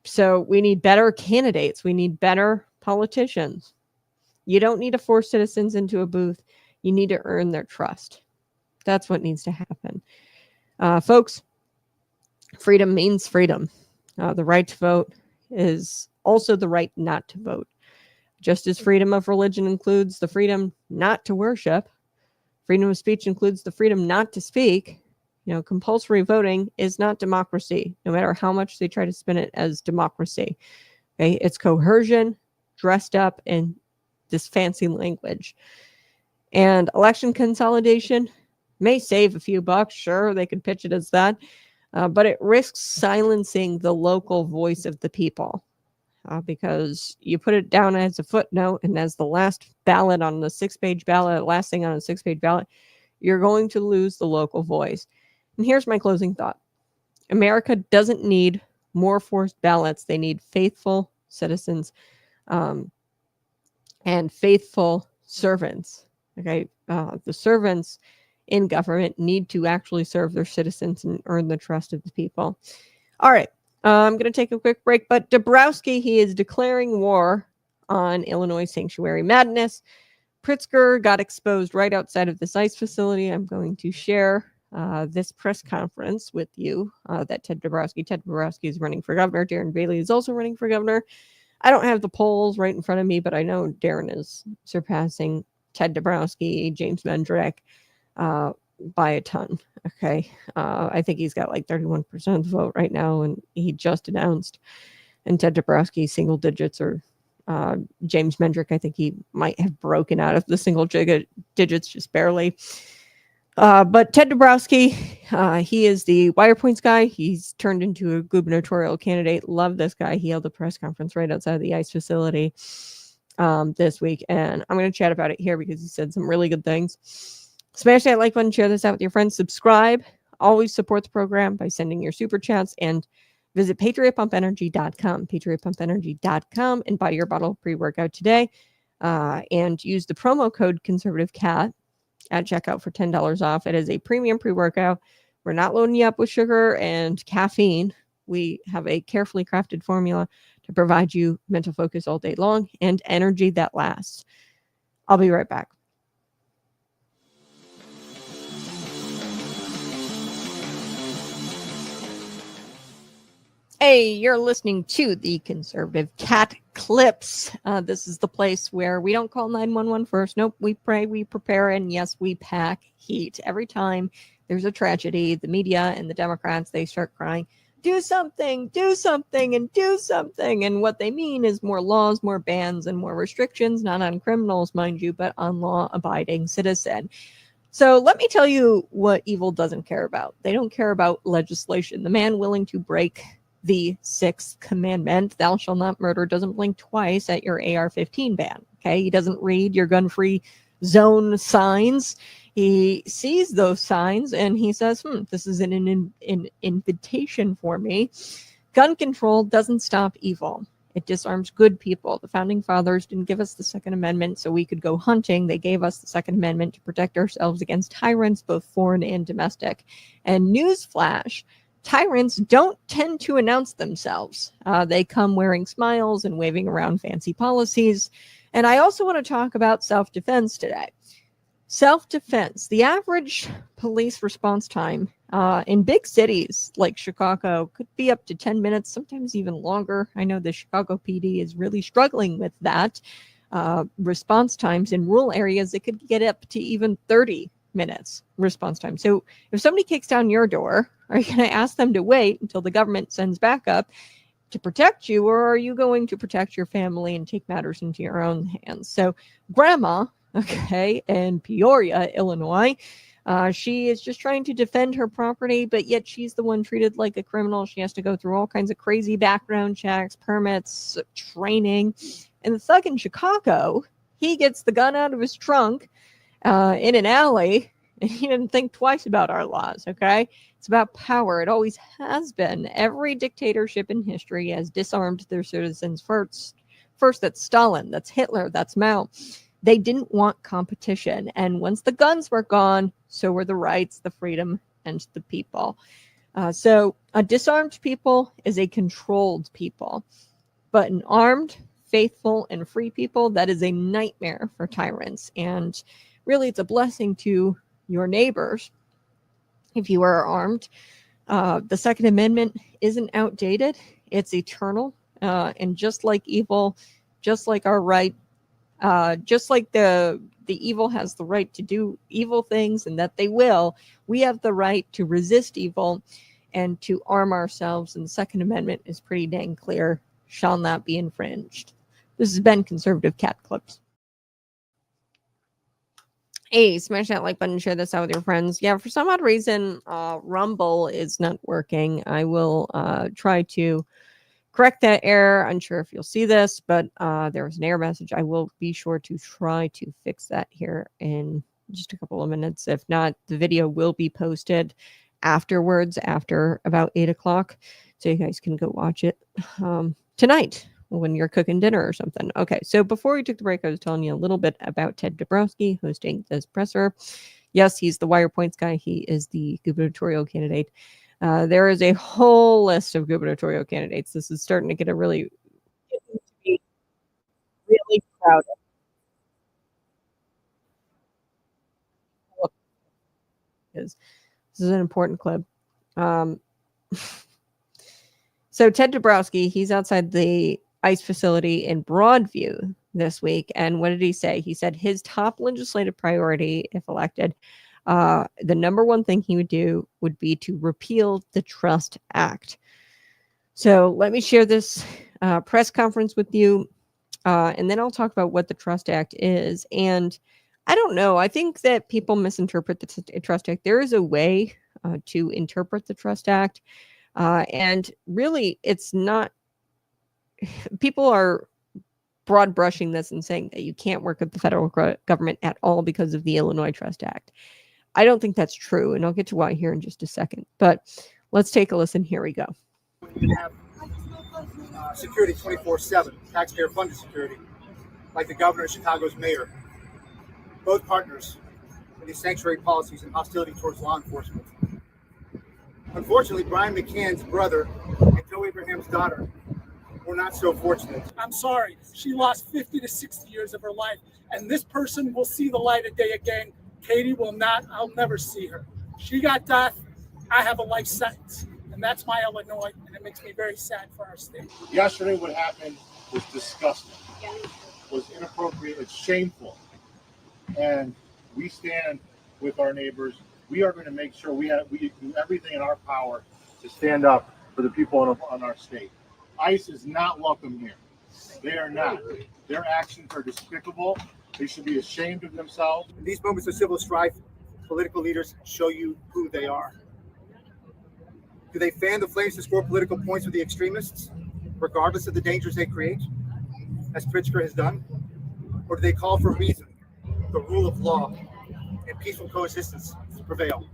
So we need better candidates. We need better politicians. You don't need to force citizens into a booth. You need to earn their trust. That's what needs to happen. Folks, freedom means freedom. The right to vote is also the right not to vote. Just as freedom of religion includes the freedom not to worship, freedom of speech includes the freedom not to speak. Compulsory voting is not democracy, no matter how much they try to spin it as democracy. Okay, it's coercion dressed up in this fancy language. And election consolidation may save a few bucks. Sure, they could pitch it as that. But it risks silencing the local voice of the people, because you put it down as a footnote and as the last ballot on the 6-page ballot, last thing on a 6-page ballot, you're going to lose the local voice. And here's my closing thought. America doesn't need more forced ballots. They need faithful citizens and faithful servants. Okay, the servants in government need to actually serve their citizens and earn the trust of the people. All right, I'm going to take a quick break, but Dabrowski, he is declaring war on Illinois sanctuary madness. Pritzker got exposed right outside of this ICE facility. I'm going to share this press conference with you that Ted Dabrowski is running for governor. Darren Bailey is also running for governor. I don't have the polls right in front of me, but I know Darren is surpassing Ted Dabrowski, James Mendrick, by a ton. Okay. I think he's got like 31% of the vote right now, and he just announced. And Ted Dabrowski, single digits, or James Mendrick, I think he might have broken out of the single digits just barely. But Ted Dabrowski, he is the wire points guy. He's turned into a gubernatorial candidate. Love this guy. He held a press conference right outside of the ICE facility. this week, and I'm going to chat about it here because he said some really good things. Smash that like button, share this out with your friends, subscribe. Always support the program by sending your super chats, and visit patriotpumpenergy.com and buy your bottle of pre-workout today. And use the promo code ConservativeCat at checkout for $10 off. It is a premium pre-workout. We're not loading you up with sugar and caffeine. We have a carefully crafted formula to provide you mental focus all day long and energy that lasts. I'll be right back. Hey, you're listening to the Conservative Cat Clips. This is the place where we don't call 911 first. Nope, we pray, we prepare, and yes, we pack heat. Every time there's a tragedy, the media and the Democrats, they start crying, do something, and do something. And what they mean is more laws, more bans, and more restrictions, not on criminals, mind you, but on law-abiding citizens. So let me tell you what evil doesn't care about. They don't care about legislation. The man willing to break the sixth commandment, thou shalt not murder, doesn't blink twice at your AR-15 ban. Okay, he doesn't read your gun-free zone signs. He sees those signs and he says, this is an invitation for me. Gun control doesn't stop evil. It disarms good people. The founding fathers didn't give us the Second Amendment so we could go hunting. They gave us the Second Amendment to protect ourselves against tyrants, both foreign and domestic. And newsflash, tyrants don't tend to announce themselves. They come wearing smiles and waving around fancy policies. And I also want to talk about self-defense today. Self-defense. The average police response time in big cities like Chicago could be up to 10 minutes, sometimes even longer. I know the Chicago PD is really struggling with that. Response times in rural areas, it could get up to even 30 minutes response time. So if somebody kicks down your door, are you going to ask them to wait until the government sends backup to protect you, or are you going to protect your family and take matters into your own hands? So grandma, in Peoria, Illinois, she is just trying to defend her property, but yet she's the one treated like a criminal. She has to go through all kinds of crazy background checks, permits, training. And the thug in Chicago, he gets the gun out of his trunk in an alley, and he didn't think twice about our laws, okay? It's about power. It always has been. Every dictatorship in history has disarmed their citizens first. First, that's Stalin, that's Hitler, that's Mao. They didn't want competition. And once the guns were gone, so were the rights, the freedom, and the people. So a disarmed people is a controlled people. But an armed, faithful, and free people, that is a nightmare for tyrants. And really, it's a blessing to your neighbors if you are armed. The Second Amendment isn't outdated. It's eternal. And just like evil, just like our right, just like the evil has the right to do evil things, and that they will, we have the right to resist evil and to arm ourselves. And the Second Amendment is pretty dang clear, shall not be infringed. This has been Conservative Cat Clips. Hey, smash that like button, share this out with your friends. Yeah, for some odd reason, Rumble is not working. I will try to correct that error. Unsure if you'll see this, but there was an error message. I will be sure to try to fix that here in just a couple of minutes. If not, the video will be posted afterwards, after about 8 o'clock, so you guys can go watch it tonight when you're cooking dinner or something. Okay, so before we took the break, I was telling you a little bit about Ted Dabrowski hosting this presser. Yes, he's the Wire Points guy. He is the gubernatorial candidate. There is a whole list of gubernatorial candidates. This is starting to get really crowded. This is an important clip. So Ted Dabrowski, he's outside the ICE facility in Broadview this week. And what did he say? He said his top legislative priority, if elected, the number one thing he would do would be to repeal the Trust Act. So let me share this press conference with you, and then I'll talk about what the Trust Act is. And I don't know. I think that people misinterpret the Trust Act. There is a way to interpret the Trust Act. And really, it's not, people are broad brushing this and saying that you can't work with the federal government at all because of the Illinois Trust Act. I don't think that's true, and I'll get to why here in just a second. But let's take a listen. Here we go. You have security 24/7, taxpayer-funded security, like the governor of Chicago's mayor. Both partners in these sanctuary policies and hostility towards law enforcement. Unfortunately, Brian McCann's brother and Joe Abraham's daughter were not so fortunate. I'm sorry. She lost 50 to 60 years of her life, and this person will see the light of day again. Katie will not. I'll never see her. She got death. I have a life sentence, and that's my Illinois, and it makes me very sad for our state. Yesterday, what happened was disgusting, was inappropriate, it's shameful. And we stand with our neighbors. We are going to make sure we do everything in our power to stand up for the people on our state. ICE is not welcome here. They are not. Their actions are despicable. They should be ashamed of themselves. In these moments of civil strife, political leaders show you who they are. Do they fan the flames to score political points with the extremists, regardless of the dangers they create, as Pritzker has done? Or do they call for reason, the rule of law, and peaceful coexistence to prevail?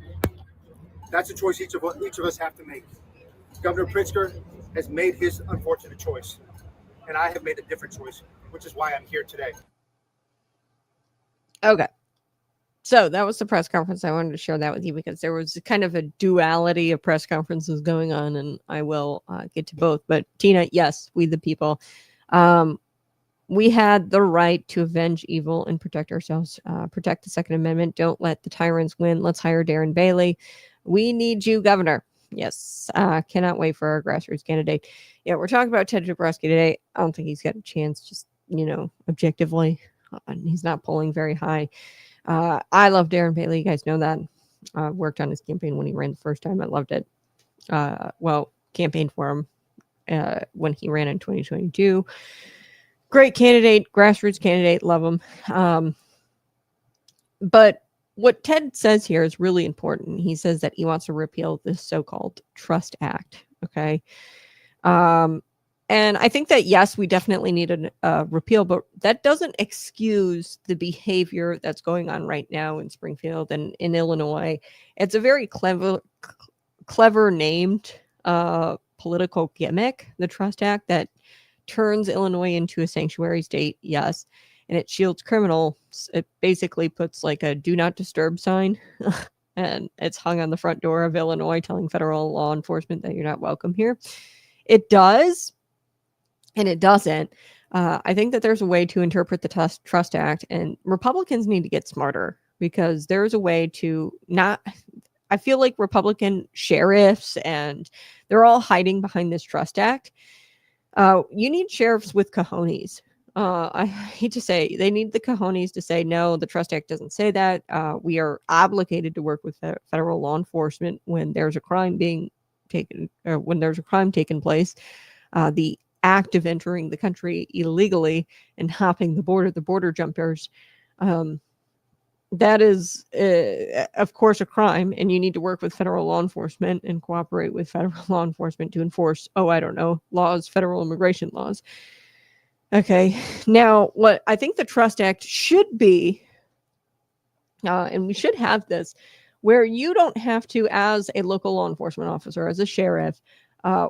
That's a choice each of us have to make. Governor Pritzker has made his unfortunate choice, and I have made a different choice, which is why I'm here today. Okay. So that was the press conference. I wanted to share that with you because there was kind of a duality of press conferences going on, and I will get to both. But Tina, yes, we the people. We had the right to avenge evil and protect ourselves, protect the Second Amendment. Don't let the tyrants win. Let's hire Darren Bailey. We need you, Governor. Yes. Cannot wait for our grassroots candidate. Yeah, we're talking about Ted Dabrowski today. I don't think he's got a chance, just, objectively. He's not polling very high. I love Darren Bailey. You guys know that. Worked on his campaign when he ran the first time. I loved it. Campaigned for him when he ran in 2022. Great candidate, grassroots candidate, love him. But what Ted says here is really important. He says that he wants to repeal this so-called Trust Act. Okay. And I think that, yes, we definitely need a repeal, but that doesn't excuse the behavior that's going on right now in Springfield and in Illinois. It's a very clever named political gimmick, the Trust Act, that turns Illinois into a sanctuary state, yes, and it shields criminals. It basically puts like a do not disturb sign, and it's hung on the front door of Illinois telling federal law enforcement that you're not welcome here. It does, and it doesn't. I think that there's a way to interpret the Trust Act, and Republicans need to get smarter because there's a way to not... I feel like Republican sheriffs, and they're all hiding behind this Trust Act. You need sheriffs with cojones. I hate to say, they need the cojones to say, no, the Trust Act doesn't say that. We are obligated to work with federal law enforcement when there's a crime being taken, or when there's a crime taking place. The act of entering the country illegally and hopping the border jumpers, that is, of course, a crime, and you need to work with federal law enforcement and cooperate with federal law enforcement to enforce, laws, federal immigration laws. Okay, now what I think the Trust Act should be, and we should have this, where you don't have to, as a local law enforcement officer, as a sheriff,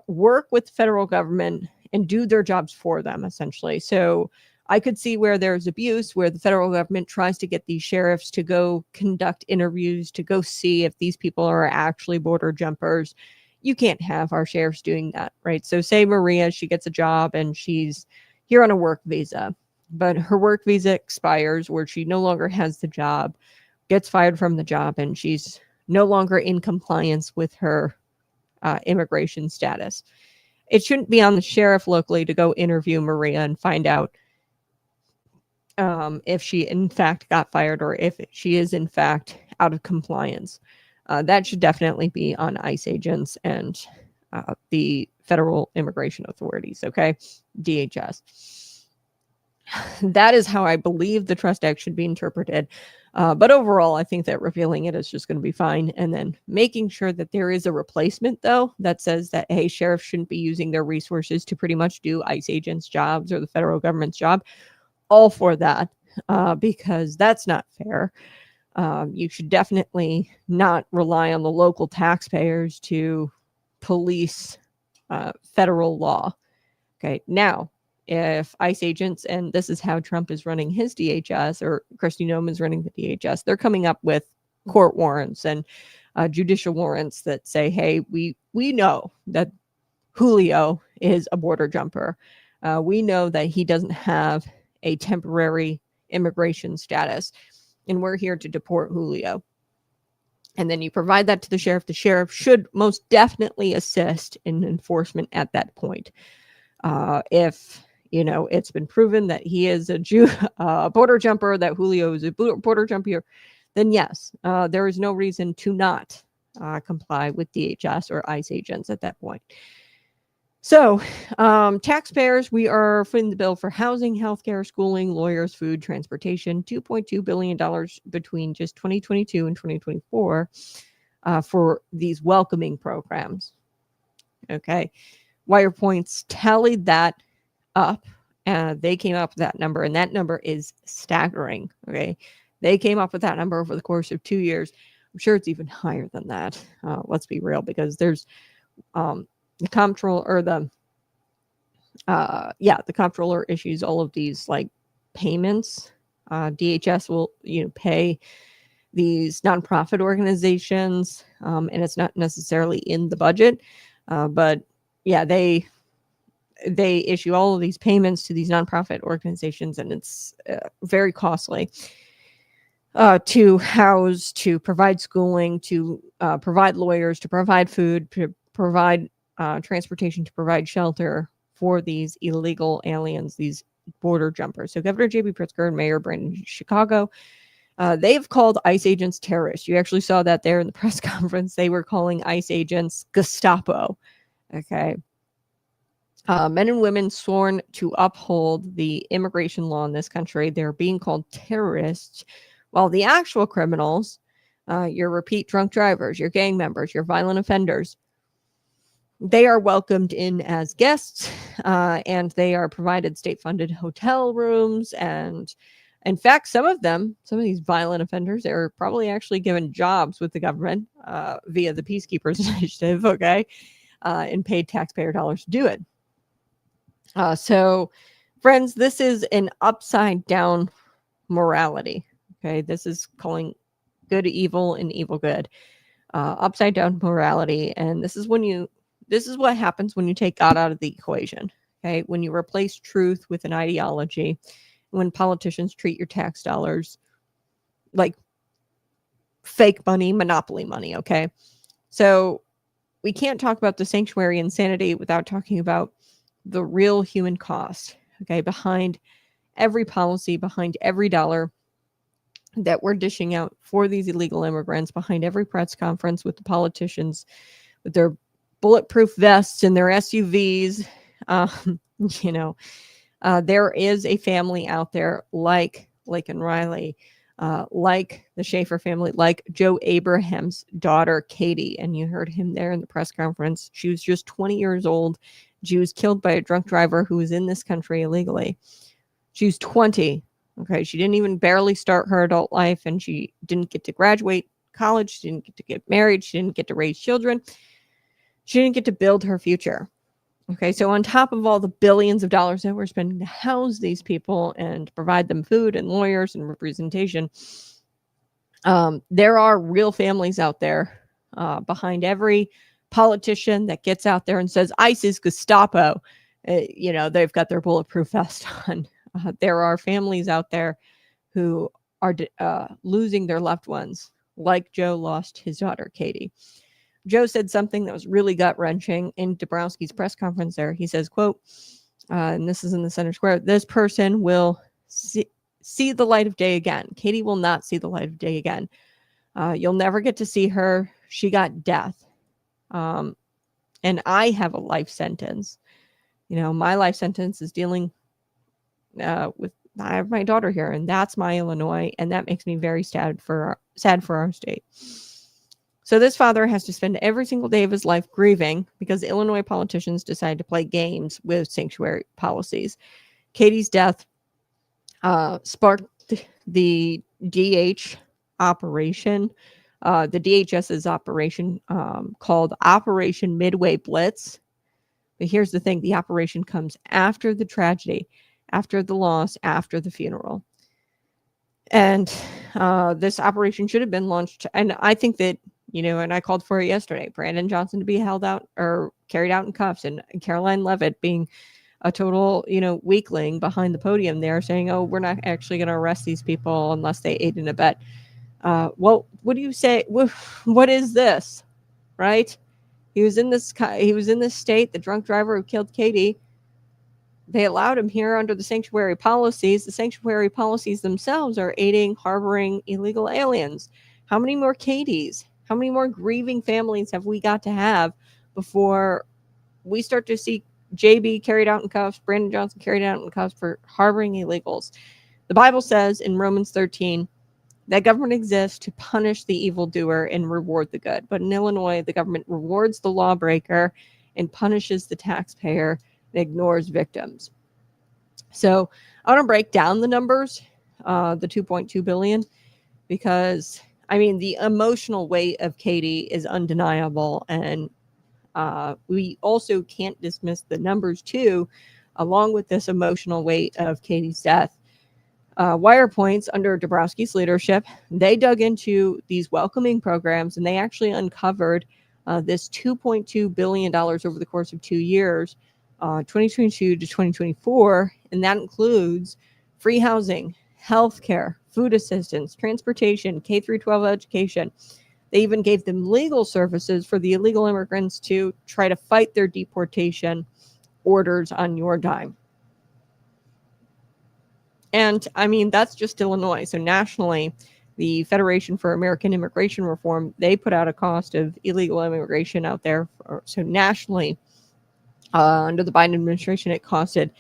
work with the federal government and do their jobs for them, essentially. So I could see where there's abuse, where the federal government tries to get these sheriffs to go conduct interviews, to go see if these people are actually border jumpers. You can't have our sheriffs doing that, right? So say Maria, she gets a job and she's here on a work visa, but her work visa expires where she no longer has the job, gets fired from the job, and she's no longer in compliance with her immigration status. It shouldn't be on the sheriff locally to go interview Maria and find out if she in fact got fired or if she is in fact out of compliance. That should definitely be on ICE agents and the federal immigration authorities, okay? DHS. That is how I believe the Trust Act should be interpreted. But overall, I think that repealing it is just going to be fine. And then making sure that there is a replacement, though, that says that, hey, sheriffs shouldn't be using their resources to pretty much do ICE agents' jobs or the federal government's job. All for that, because that's not fair. You should definitely not rely on the local taxpayers to police federal law. Okay, now, if ICE agents, and this is how Trump is running his DHS, or Kristi Noem is running the DHS, they're coming up with court warrants and judicial warrants that say, hey, we know that Julio is a border jumper. We know that he doesn't have a temporary immigration status, and we're here to deport Julio. And then you provide that to the sheriff. The sheriff should most definitely assist in enforcement at that point. If it's been proven that he is a border jumper, that Julio is a border jumper, then yes, there is no reason to not comply with DHS or ICE agents at that point. So, taxpayers, we are footing the bill for housing, healthcare, schooling, lawyers, food, transportation, $2.2 billion between just 2022 and 2024 for these welcoming programs. Okay. Wire Points tallied that up. They came up with that number, and that number is staggering. Okay. They came up with that number over the course of 2 years. I'm sure it's even higher than that. Let's be real, because there's the comptroller, or the comptroller issues all of these like payments. DHS will pay these nonprofit organizations, and it's not necessarily in the budget, but yeah, they issue all of these payments to these nonprofit organizations, and it's very costly to house, to provide schooling, to provide lawyers, to provide food, to provide transportation, to provide shelter for these illegal aliens, these border jumpers. So Governor J.B. Pritzker and Mayor Brandon Chicago, they've called ICE agents terrorists. You actually saw that there in the press conference. They were calling ICE agents Gestapo. Okay. Men and women sworn to uphold the immigration law in this country, they're being called terrorists, while the actual criminals, your repeat drunk drivers, your gang members, your violent offenders, they are welcomed in as guests, and they are provided state-funded hotel rooms. And in fact, some of these violent offenders, are probably actually given jobs with the government via the Peacekeepers Initiative, okay, and paid taxpayer dollars to do it. So, friends, this is an upside-down morality, okay? This is calling good evil and evil good. Upside-down morality, and this is what happens when you take God out of the equation, okay? When you replace truth with an ideology, when politicians treat your tax dollars like fake money, monopoly money, okay? So we can't talk about the sanctuary insanity without talking about the real human cost, okay, behind every policy, behind every dollar that we're dishing out for these illegal immigrants, behind every press conference with the politicians with their bulletproof vests and their SUVs. There is a family out there like Laken Riley, like the Schaefer family, like Joe Abraham's daughter, Katie. And you heard him there in the press conference. She was just 20 years old. She was killed by a drunk driver who was in this country illegally. She was 20. Okay. She didn't even barely start her adult life, and she didn't get to graduate college. She didn't get to get married. She didn't get to raise children. She didn't get to build her future. Okay. So on top of all the billions of dollars that we're spending to house these people and provide them food and lawyers and representation, there are real families out there behind every politician that gets out there and says ICE is Gestapo. They've got their bulletproof vest on. There are families out there who are losing their loved ones, like Joe lost his daughter, Katie. Joe said something that was really gut-wrenching in Dabrowski's press conference there. He says, quote, and this is in the center square, this person will see the light of day again. Katie will not see the light of day again. You'll never get to see her. She got death. And I have a life sentence. My life sentence is dealing I have my daughter here, and that's my Illinois, and that makes me very sad for our state. So this father has to spend every single day of his life grieving because Illinois politicians decided to play games with sanctuary policies. Katie's death sparked the DH operation, the DHS's operation called Operation Midway Blitz. But here's the thing, the operation comes after the tragedy, after the loss, after the funeral. And this operation should have been launched. And I think that, and I called for it yesterday, Brandon Johnson to be held out or carried out in cuffs, and Caroline Levitt being a total, weakling behind the podium there saying, oh, we're not actually going to arrest these people unless they aid and abet. Well, what do you say? What is this? Right? He was in this state, the drunk driver who killed Katie. They allowed him here under the sanctuary policies. The sanctuary policies themselves are aiding, harboring illegal aliens. How many more Katies? How many more grieving families have we got to have before we start to see JB carried out in cuffs, Brandon Johnson carried out in cuffs for harboring illegals? The Bible says in Romans 13 that government exists to punish the evildoer and reward the good. But in Illinois, the government rewards the lawbreaker and punishes the taxpayer and ignores victims. So I want to break down the numbers, the $2.2 billion, because the emotional weight of Katie is undeniable, and we also can't dismiss the numbers too, along with this emotional weight of Katie's death. Wire Points, under Dabrowski's leadership, they dug into these welcoming programs, and they actually uncovered this $2.2 billion over the course of 2 years, 2022 to 2024, and that includes free housing, healthcare, food assistance, transportation, K-12 education. They even gave them legal services for the illegal immigrants to try to fight their deportation orders on your dime. And that's just Illinois. So nationally, the Federation for American Immigration Reform, they put out a cost of illegal immigration out there. So nationally, under the Biden administration, it costed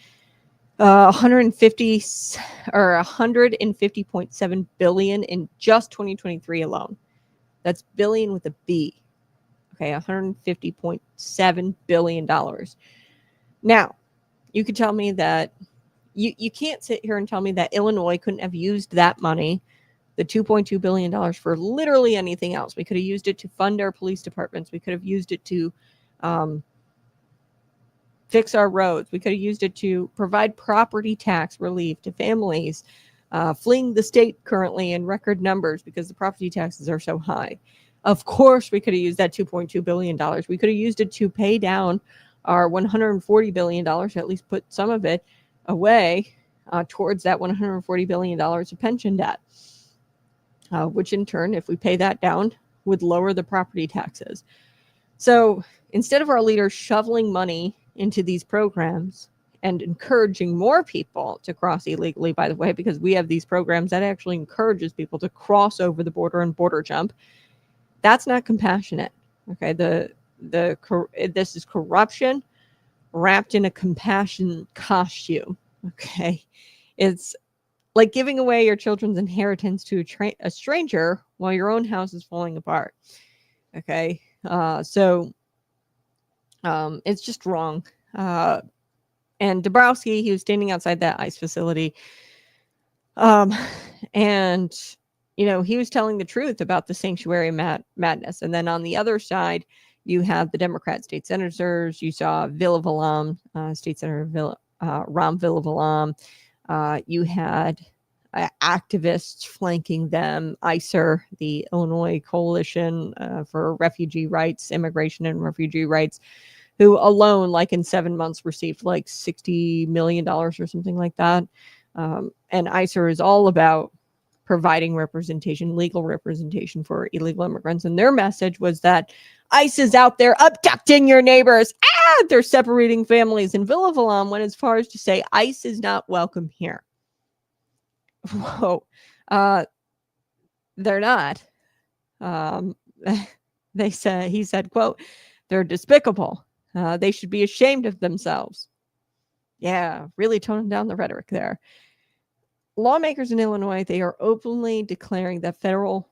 $150.7 billion in just 2023 alone. That's billion with a B. Okay, $150.7 billion. Now, you could tell me that you can't sit here and tell me that Illinois couldn't have used that money, the $2.2 billion, for literally anything else. We could have used it to fund our police departments. We could have used it to fix our roads. We could have used it to provide property tax relief to families fleeing the state currently in record numbers because the property taxes are so high. Of course, we could have used that $2.2 billion. We could have used it to pay down our $140 billion, at least put some of it away towards that $140 billion of pension debt, which in turn, if we pay that down, would lower the property taxes. So instead of our leaders shoveling money into these programs and encouraging more people to cross illegally, by the way, because we have these programs that actually encourages people to cross over the border and border jump, that's not compassionate. Okay, this is corruption wrapped in a compassion costume. Okay, it's like giving away your children's inheritance to a stranger while your own house is falling apart. Okay, so it's just wrong. And Dabrowski, he was standing outside that ICE facility, and he was telling the truth about the sanctuary madness. And then on the other side, you have the Democrat state senators. You saw Villavelam, State Senator Ram Villavelam. You had activists flanking them, ICER, the Illinois Coalition for Refugee Rights, Immigration and Refugee Rights, who alone, like in 7 months, received like $60 million or something like that. And ICER is all about providing representation, legal representation for illegal immigrants. And their message was that ICE is out there abducting your neighbors. They're separating families. And Villavelam went as far as to say ICE is not welcome here. Whoa. They're not. He said, quote, they're despicable. They should be ashamed of themselves. Yeah, really toning down the rhetoric there. Lawmakers in Illinois, they are openly declaring that federal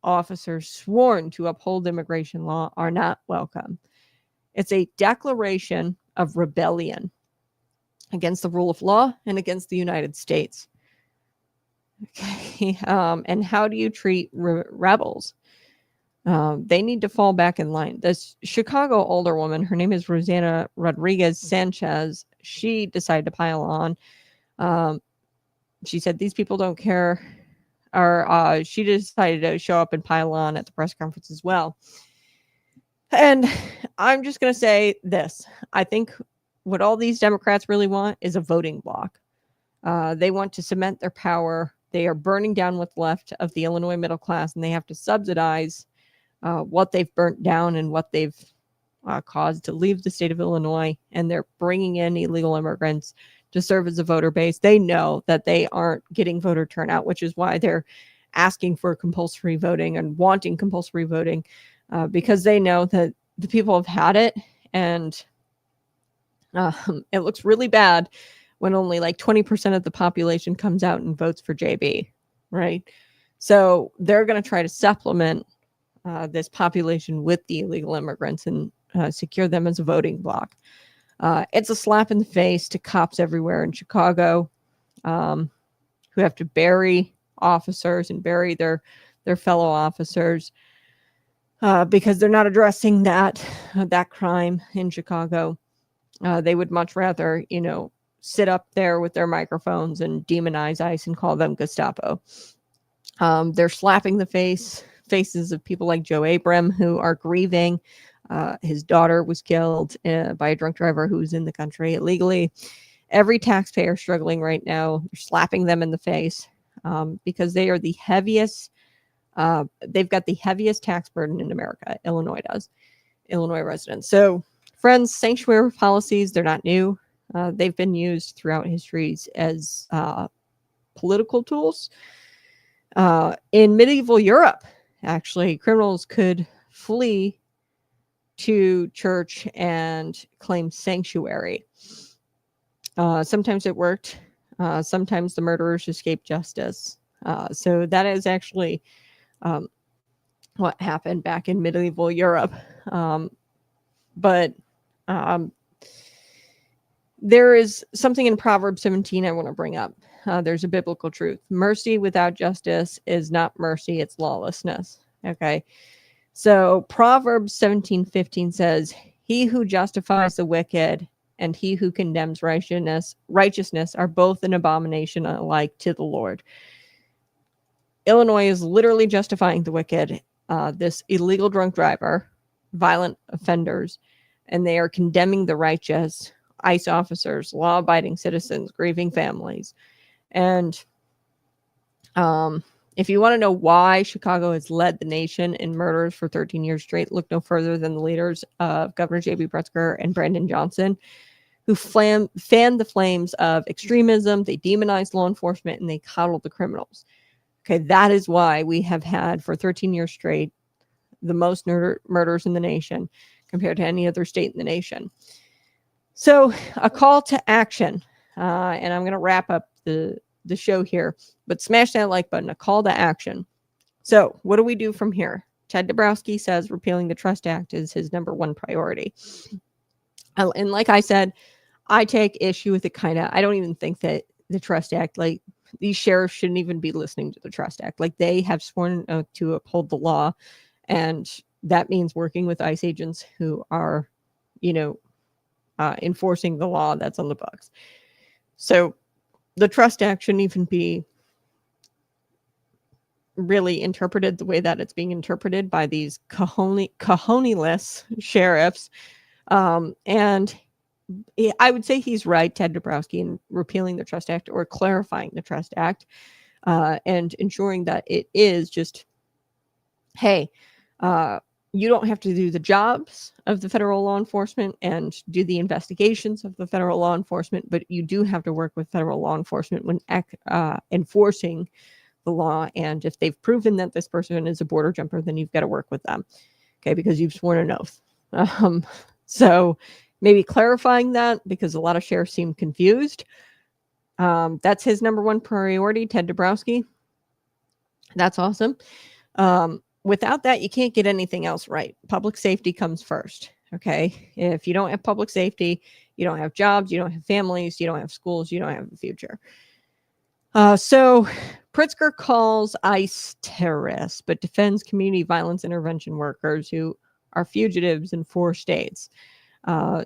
officers sworn to uphold immigration law are not welcome. It's a declaration of rebellion against the rule of law and against the United States. Okay, and how do you treat rebels? They need to fall back in line. This Chicago alderwoman, her name is Rosanna Rodriguez Sanchez, she decided to pile on. She said these people don't care, or she decided to show up and pile on at the press conference as well. And I'm just going to say this. I think what all these Democrats really want is a voting bloc. They want to cement their power. They are burning down what's left of the Illinois middle class, and they have to subsidize what they've burnt down and what they've caused to leave the state of Illinois. And they're bringing in illegal immigrants to serve as a voter base. They know that they aren't getting voter turnout, which is why they're asking for compulsory voting and wanting compulsory voting, because they know that the people have had it. And it looks really bad when only like 20% of the population comes out and votes for JB, right? So they're going to try to supplement this population with the illegal immigrants and secure them as a voting bloc. It's a slap in the face to cops everywhere in Chicago, who have to bury officers and bury their fellow officers because they're not addressing that crime in Chicago. They would much rather, sit up there with their microphones and demonize ICE and call them Gestapo. They're slapping the faces of people like Joe Abram, who are grieving. His daughter was killed by a drunk driver who was in the country illegally. Every taxpayer struggling right now, they're slapping them in the face because they are the heaviest. They've got the heaviest tax burden in America. Illinois does. Illinois residents. So, friends, sanctuary policies, they're not new. They've been used throughout histories as political tools. In medieval Europe, actually, criminals could flee to church and claim sanctuary. Sometimes it worked. Sometimes the murderers escaped justice. So that is actually what happened back in medieval Europe. But there is something in Proverbs 17 I want to bring up. There's a biblical truth. Mercy without justice is not mercy, it's lawlessness. Okay. So Proverbs 17:15 says, "He who justifies the wicked and he who condemns righteousness are both an abomination alike to the Lord." Illinois is literally justifying the wicked, this illegal drunk driver, violent offenders, and they are condemning the righteous, ICE officers, law-abiding citizens, grieving families. And if you want to know why Chicago has led the nation in murders for 13 years straight, look no further than the leaders of Governor J.B. Pritzker and Brandon Johnson, who fanned the flames of extremism. They demonized law enforcement and they coddled the criminals. Okay, that is why we have had for 13 years straight the most murders in the nation compared to any other state in the nation. So a call to action, and I'm going to wrap up the show here, but smash that like button, a call to action. So what do we do from here? Ted Dabrowski says repealing the Trust Act is his number one priority. And like I said, I take issue with it kind of. I don't even think that the Trust Act, like these sheriffs shouldn't even be listening to the Trust Act. Like they have sworn to uphold the law. And that means working with ICE agents who are, enforcing the law that's on the books. So the Trust Act shouldn't even be really interpreted the way that it's being interpreted by these cojones-less sheriffs. And I would say he's right, Ted Dabrowski, in repealing the Trust Act or clarifying the Trust Act and ensuring that it is just, hey, you don't have to do the jobs of the federal law enforcement and do the investigations of the federal law enforcement, but you do have to work with federal law enforcement when enforcing the law. And if they've proven that this person is a border jumper, then you've got to work with them, okay, because you've sworn an oath. So maybe clarifying that because a lot of sheriffs seem confused. That's his number one priority, Ted Dabrowski. That's awesome. Without that, you can't get anything else right. Public safety comes first. Okay. If you don't have public safety, you don't have jobs, you don't have families, you don't have schools, you don't have a future. So Pritzker calls ICE terrorists, but defends community violence intervention workers who are fugitives in 4 states.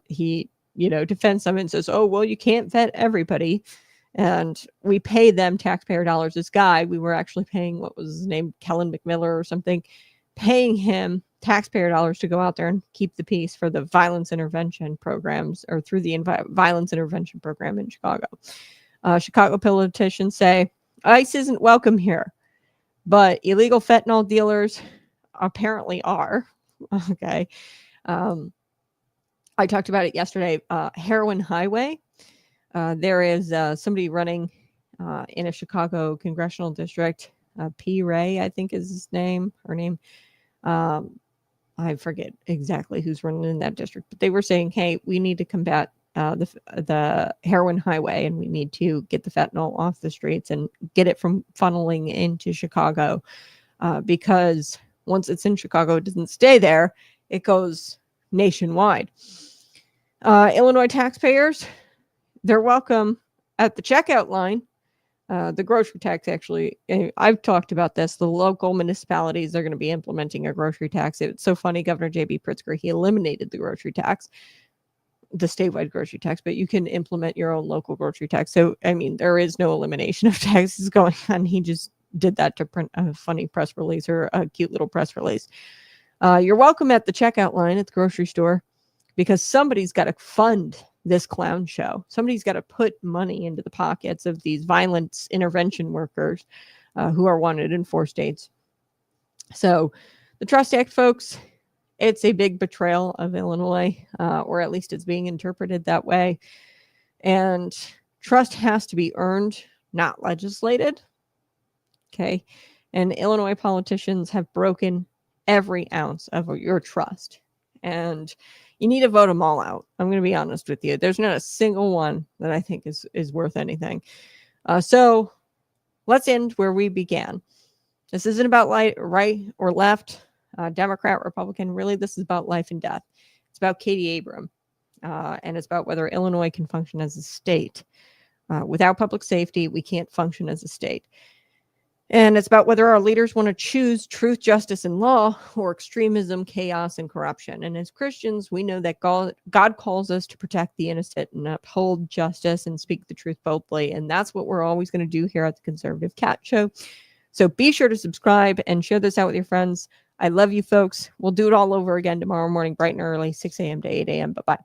He, defends them and says, oh, well, you can't vet everybody. And we pay them taxpayer dollars. This guy, we were actually paying, what was his name, Kellen McMiller or something, paying him taxpayer dollars to go out there and keep the peace for the violence intervention programs, or through the violence intervention program in Chicago. Chicago politicians say ICE isn't welcome here, but illegal fentanyl dealers apparently are. Okay. I talked about it yesterday. Heroin Highway. There is somebody running in a Chicago congressional district. P. Ray, I think is her name. I forget exactly who's running in that district, but they were saying, hey, we need to combat the heroin highway, and we need to get the fentanyl off the streets and get it from funneling into Chicago, because once it's in Chicago, it doesn't stay there. It goes nationwide. Illinois taxpayers, they're welcome at the checkout line. The grocery tax, actually, I've talked about this. The local municipalities are going to be implementing a grocery tax. It's so funny. Governor J.B. Pritzker, he eliminated the grocery tax, the statewide grocery tax, but you can implement your own local grocery tax. So, I mean, there is no elimination of taxes going on. He just did that to print a funny press release, or a cute little press release. You're welcome at the checkout line at the grocery store, because somebody's got to fund this clown show. Somebody's got to put money into the pockets of these violence intervention workers who are wanted in 4 states. So the Trust Act, folks, it's a big betrayal of Illinois, or at least it's being interpreted that way. And trust has to be earned, not legislated. Okay. And Illinois politicians have broken every ounce of your trust. And you need to vote them all out. I'm going to be honest with you. There's not a single one that I think is worth anything. So let's end where we began. This isn't about right or left, Democrat, Republican. Really, this is about life and death. It's about Katie Abram. And it's about whether Illinois can function as a state. Without public safety, we can't function as a state. And it's about whether our leaders want to choose truth, justice, and law, or extremism, chaos, and corruption. And as Christians, we know that God calls us to protect the innocent and uphold justice and speak the truth boldly. And that's what we're always going to do here at the Conservative Cat Show. So be sure to subscribe and share this out with your friends. I love you, folks. We'll do it all over again tomorrow morning, bright and early, 6 a.m. to 8 a.m. Bye-bye.